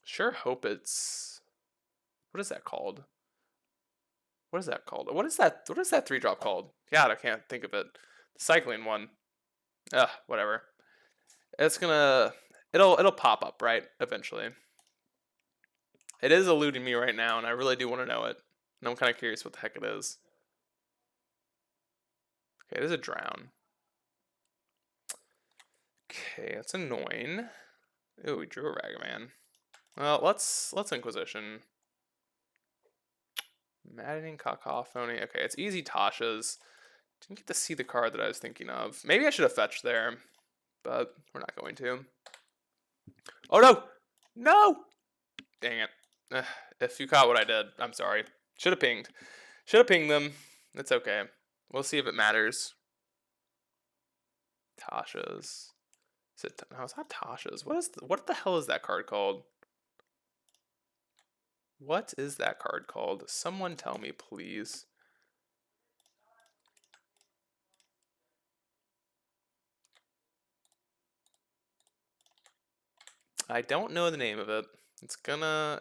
Sure hope it's... What is that called? What is that called? What is that 3-drop called? God, I can't think of it. The cycling one. Ugh, whatever. It's gonna... It'll pop up, right? Eventually. It is eluding me right now, and I really do want to know it. And I'm kind of curious what the heck it is. Okay, it is a drown. Okay, that's annoying. Ooh, we drew a Ragavan. Well, let's Inquisition. Maddening Cacophony. Okay, it's easy Tasha's. Didn't get to see the card that I was thinking of. Maybe I should have fetched there, but we're not going to. Oh no! No! Dang it. If you caught what I did, I'm sorry. Should have pinged. Should have pinged them. It's okay. We'll see if it matters. Tasha's. No, it's not Tasha's. What the hell is that card called? What is that card called? Someone tell me, please. I don't know the name of it. It's gonna,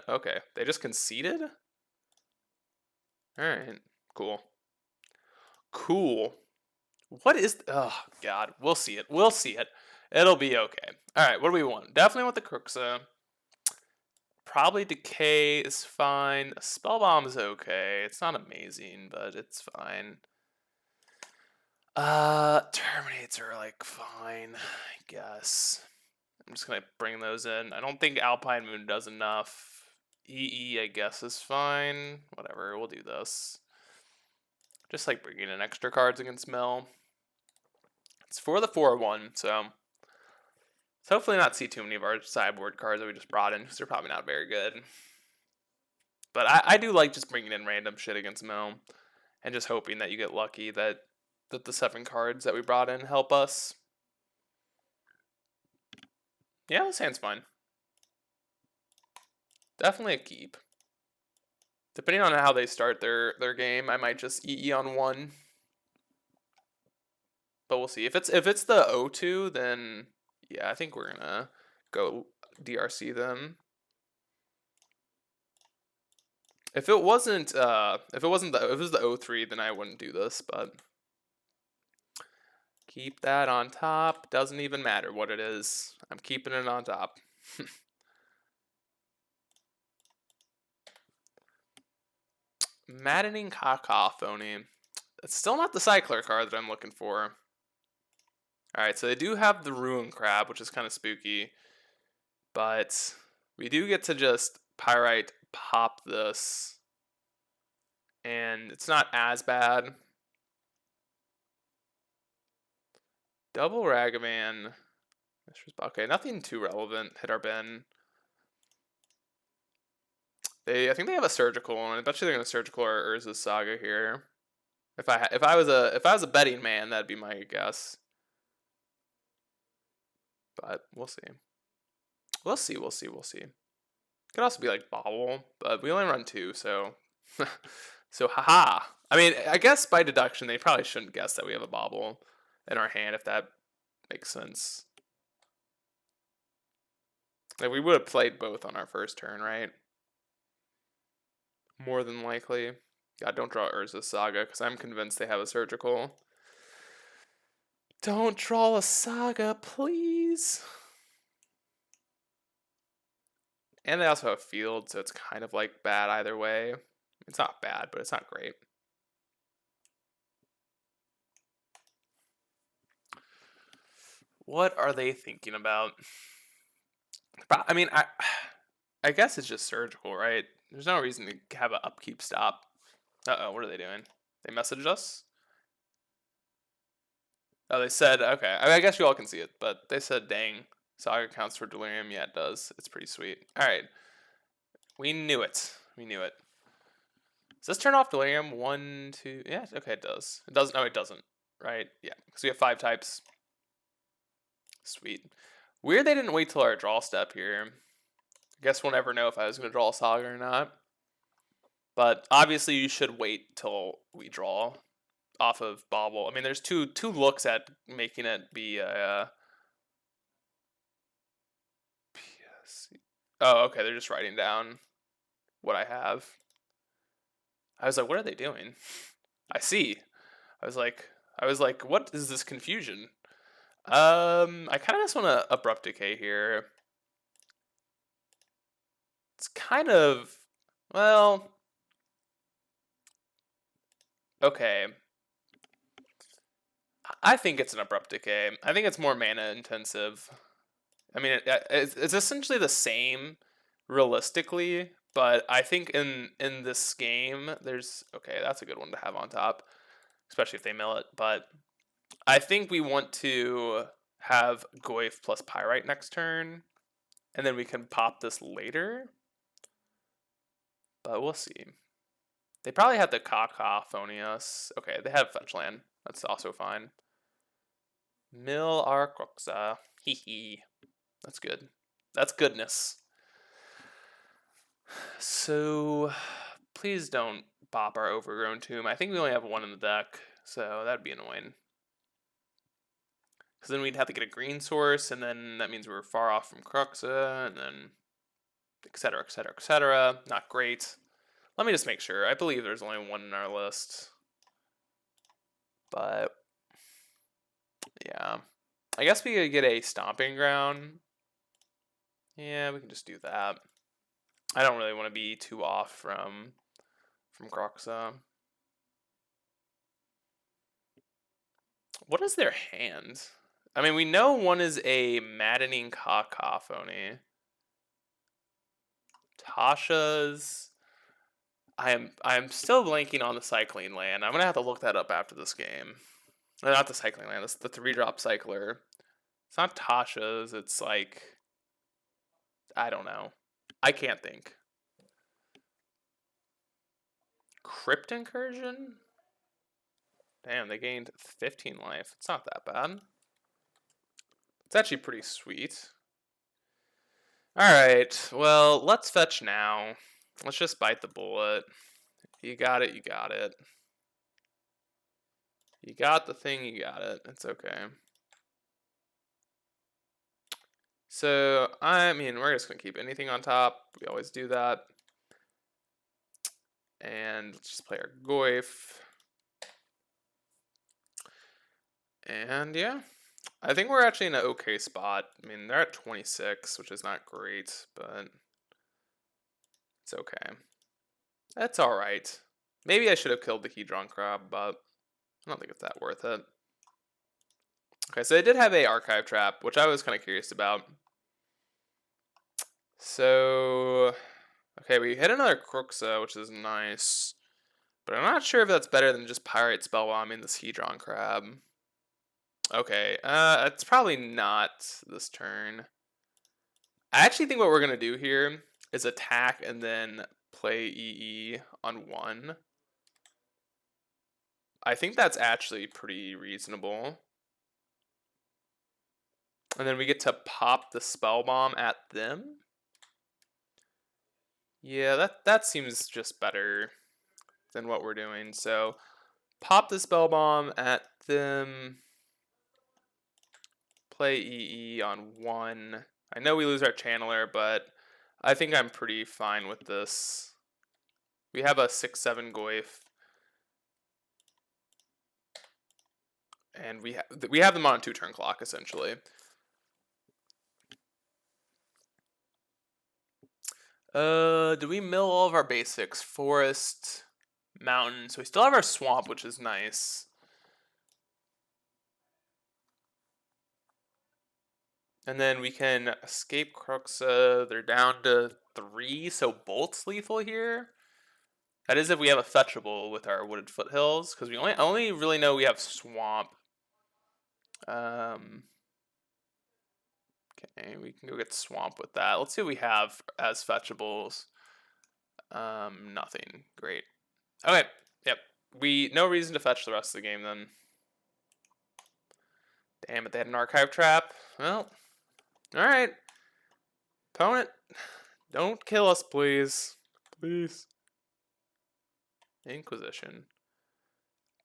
okay. They just conceded? Alright, cool. Cool. What is, oh god, we'll see it. We'll see it. It'll be okay. Alright, what do we want? Definitely want the Croxa. Probably Decay is fine. Spellbomb is okay. It's not amazing, but it's fine. Terminates are like fine, I guess. I'm just gonna bring those in. I don't think Alpine Moon does enough. EE, I guess, is fine. Whatever, we'll do this. Just like bringing in extra cards against Mel. It's for the 4-1, so hopefully not see too many of our sideboard cards that we just brought in, because they're probably not very good. But I do like just bringing in random shit against Mel. and just hoping that you get lucky that the 7 cards that we brought in help us. Yeah, this hand's fine. Definitely a keep. Depending on how they start their game, I might just EE on 1. But we'll see. If it's the O2, then yeah, I think we're gonna go DRC them. If it was the O3, then I wouldn't do this, but keep that on top. Doesn't even matter what it is. I'm keeping it on top. Maddening Cacophony. It's still not the Cycler card that I'm looking for. Alright, so they do have the Ruin Crab, which is kind of spooky. But we do get to just Pyrite pop this. And it's not as bad. Double Ragavan. Okay, nothing too relevant. Hit our bin. I think they have a Surgical, and I bet you they're gonna Surgical or Urza's Saga here. If I was a betting man, that'd be my guess. But we'll see. We'll see. Could also be like Bobble, but we only run 2, so so haha. I mean, I guess by deduction they probably shouldn't guess that we have a Bobble in our hand, if that makes sense. Like, we would have played both on our first turn, right? More than likely. God, don't draw Urza's Saga, because I'm convinced they have a Surgical. Don't draw a Saga, please. And they also have Field, so it's kind of like bad either way. It's not bad, but it's not great. What are they thinking about? I mean, I guess it's just Surgical, right? There's no reason to have an upkeep stop. Uh-oh, what are they doing? They messaged us? Oh, they said, okay. I mean, I guess you all can see it, but they said, dang, Saga counts for Delirium. Yeah, it does. It's pretty sweet. All right. We knew it. Does this turn off Delirium? 1, 2... Yeah, okay, it does. It doesn't... No, it doesn't. Right? Yeah, because we have 5 types. Sweet. Weird they didn't wait till our draw step here. I guess we'll never know if I was going to draw a Saga or not. But obviously you should wait till we draw off of Bobble. I mean, there's two looks at making it be a... PSC. Oh, okay, they're just writing down what I have. I was like, what are they doing? I see. I was like, what is this confusion? I kind of just want to Abrupt Decay here. It's kind of, well, okay. I think it's an Abrupt Decay. I think it's more mana intensive. I mean, it's essentially the same realistically, but I think in this game, there's... Okay, that's a good one to have on top, especially if they mill it. But I think we want to have Goyf plus Pyrite next turn, and then we can pop this later. But we'll see. They probably have the Cacophonius. Okay, they have Fetch Land. That's also fine. Mill Arcroxa. Hee hee. That's good. That's goodness. So, please don't bop our Overgrown Tomb. I think we only have 1 in the deck, so that'd be annoying. Because then we'd have to get a green source, and then that means we're far off from Cruxa, and then etc., etc., etc. Not great. Let me just make sure. I believe there's only 1 in our list. But, yeah. I guess we could get a Stomping Ground. Yeah, we can just do that. I don't really want to be too off from Cruxa. What is their hand? I mean, we know one is a Maddening Cacophony. Tasha's... I am still blanking on the Cycling Land. I'm gonna have to look that up after this game. Not the Cycling Land. It's the 3-drop Cycler. It's not Tasha's. It's like... I don't know. I can't think. Crypt Incursion? Damn, they gained 15 life. It's not that bad. It's actually pretty sweet. Alright, well, let's fetch now. Let's just bite the bullet. You got it, you got it. You got the thing, you got it. It's okay. So, I mean, we're just going to keep anything on top. We always do that. And let's just play our Goyf. And yeah, I think we're actually in an okay spot. I mean, they're at 26, which is not great, but it's okay. That's alright. Maybe I should have killed the Hedron Crab, but I don't think it's that worth it. Okay, so they did have a archive trap, which I was kind of curious about. So, okay, we hit another Cruxa, which is nice. But I'm not sure if that's better than just Pirate Spellbombing this Hedron Crab. Okay, it's probably not this turn. I actually think what we're going to do here is attack and then play EE on 1. I think that's actually pretty reasonable. And then we get to pop the Spell Bomb at them. Yeah, that seems just better than what we're doing. So pop the Spell Bomb at them. Play EE on 1. I know we lose our Channeler, but I think I'm pretty fine with this. We have a 6/7 Goyf. And we have them on a 2-turn clock, essentially. Do we mill all of our basics? Forest, mountain. So we still have our swamp, which is nice. And then we can escape Cruxa. They're down to 3, so Bolt's lethal here. That is if we have a fetchable with our Wooded Foothills, because we only really know we have swamp. Okay, we can go get swamp with that. Let's see what we have as fetchables. Nothing. Great. Okay. Yep. No reason to fetch the rest of the game then. Damn it, they had an archive trap. Well, alright. Opponent, don't kill us, please. Please. Inquisition.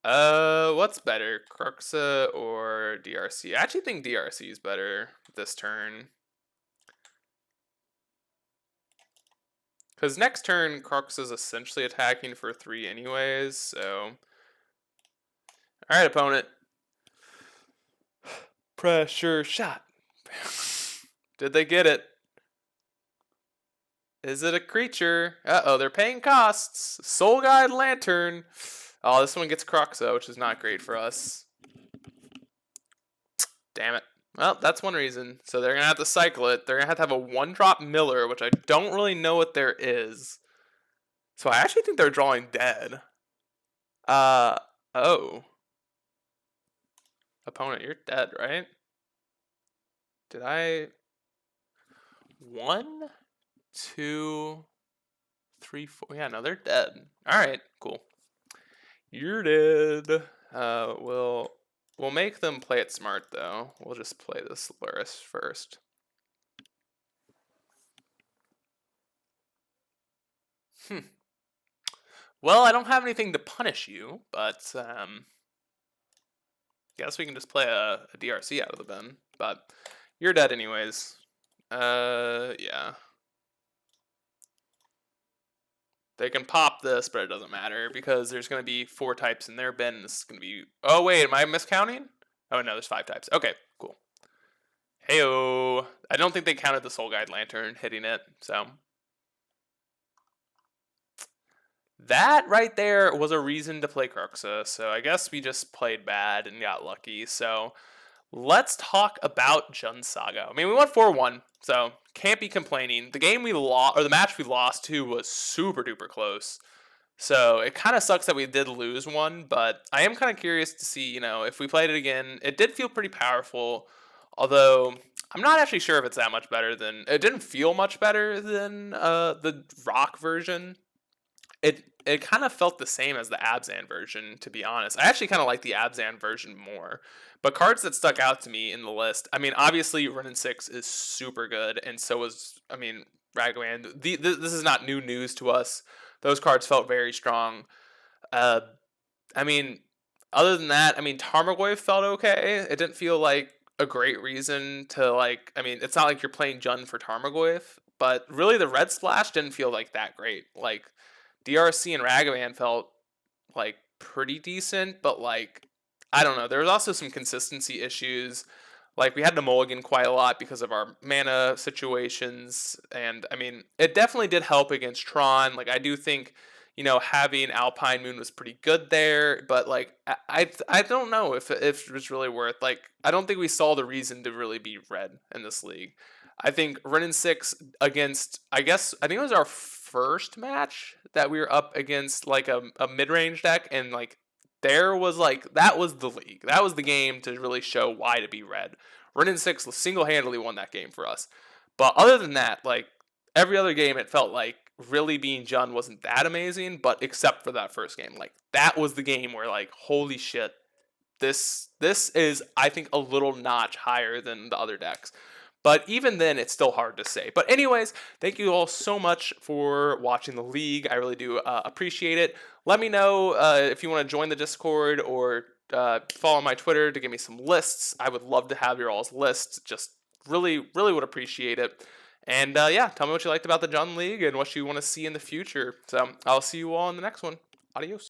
What's better, Cruxa or DRC? I actually think DRC is better this turn. Because next turn, Crux is essentially attacking for 3 anyways, so... Alright, opponent. Pressure shot. Did they get it? Is it a creature? Uh-oh, they're paying costs. Soul Guide Lantern. Oh, this one gets Cruxa, which is not great for us. Damn it. Well, that's one reason. So they're going to have to cycle it. They're going to have a 1-drop Miller, which I don't really know what there is. So I actually think they're drawing dead. Oh. Opponent, you're dead, right? Did I... 1, 2, 3, 4. Yeah, no, they're dead. Alright, cool. You're dead. We'll make them play it smart, though. We'll just play this Luris first. Well, I don't have anything to punish you, but guess we can just play a DRC out of the bin. But you're dead anyways. Yeah. They can pop this, but it doesn't matter because there's going to be 4 types in their bin. This is going to be... Oh, wait, am I miscounting? Oh, no, there's 5 types. Okay, cool. Heyo. I don't think they counted the Soul Guide Lantern hitting it, so... That right there was a reason to play Cruxa, so I guess we just played bad and got lucky. So let's talk about Jund Saga. I mean, we went 4-1, so can't be complaining. The game we lost, or the match we lost to, was super duper close. So it kind of sucks that we did lose one, but I am kind of curious to see, you know, if we played it again. It did feel pretty powerful, although I'm not actually sure if it's that much better than... It didn't feel much better than the rock version. it kind of felt the same as the Abzan version, to be honest. I actually kind of like the Abzan version more. But cards that stuck out to me in the list, I mean, obviously Renin 6 is super good, and so is, I mean, Ragavan. This is not new news to us. Those cards felt very strong. Uh, I mean, other than that, I mean, Tarmogoyf felt okay. It didn't feel like a great reason to like. I mean, it's not like you're playing Jund for Tarmogoyf, but really the Red Splash didn't feel like that great. Like DRC and Ragavan felt like pretty decent, but like I don't know. There was also some consistency issues. Like we had to mulligan quite a lot because of our mana situations, and I mean, it definitely did help against Tron. Like I do think, having Alpine Moon was pretty good there, but like I don't know if it was really worth. Like I don't think we saw the reason to really be red in this league. I think Renin 6 against, I think it was our first match that we were up against like a mid range deck, and like there was like that was the league. That was the game to really show why to be red. Renin 6 single handedly won that game for us. But other than that, like every other game, it felt like really being Jund wasn't that amazing, but except for that first game. Like that was the game where like, holy shit, this is I think a little notch higher than the other decks. But even then, it's still hard to say. But anyways, thank you all so much for watching the league. I really do appreciate it. Let me know if you want to join the Discord or follow my Twitter to give me some lists. I would love to have your all's lists. Just really, really would appreciate it. And yeah, tell me what you liked about the Jund League and what you want to see in the future. So I'll see you all in the next one. Adios.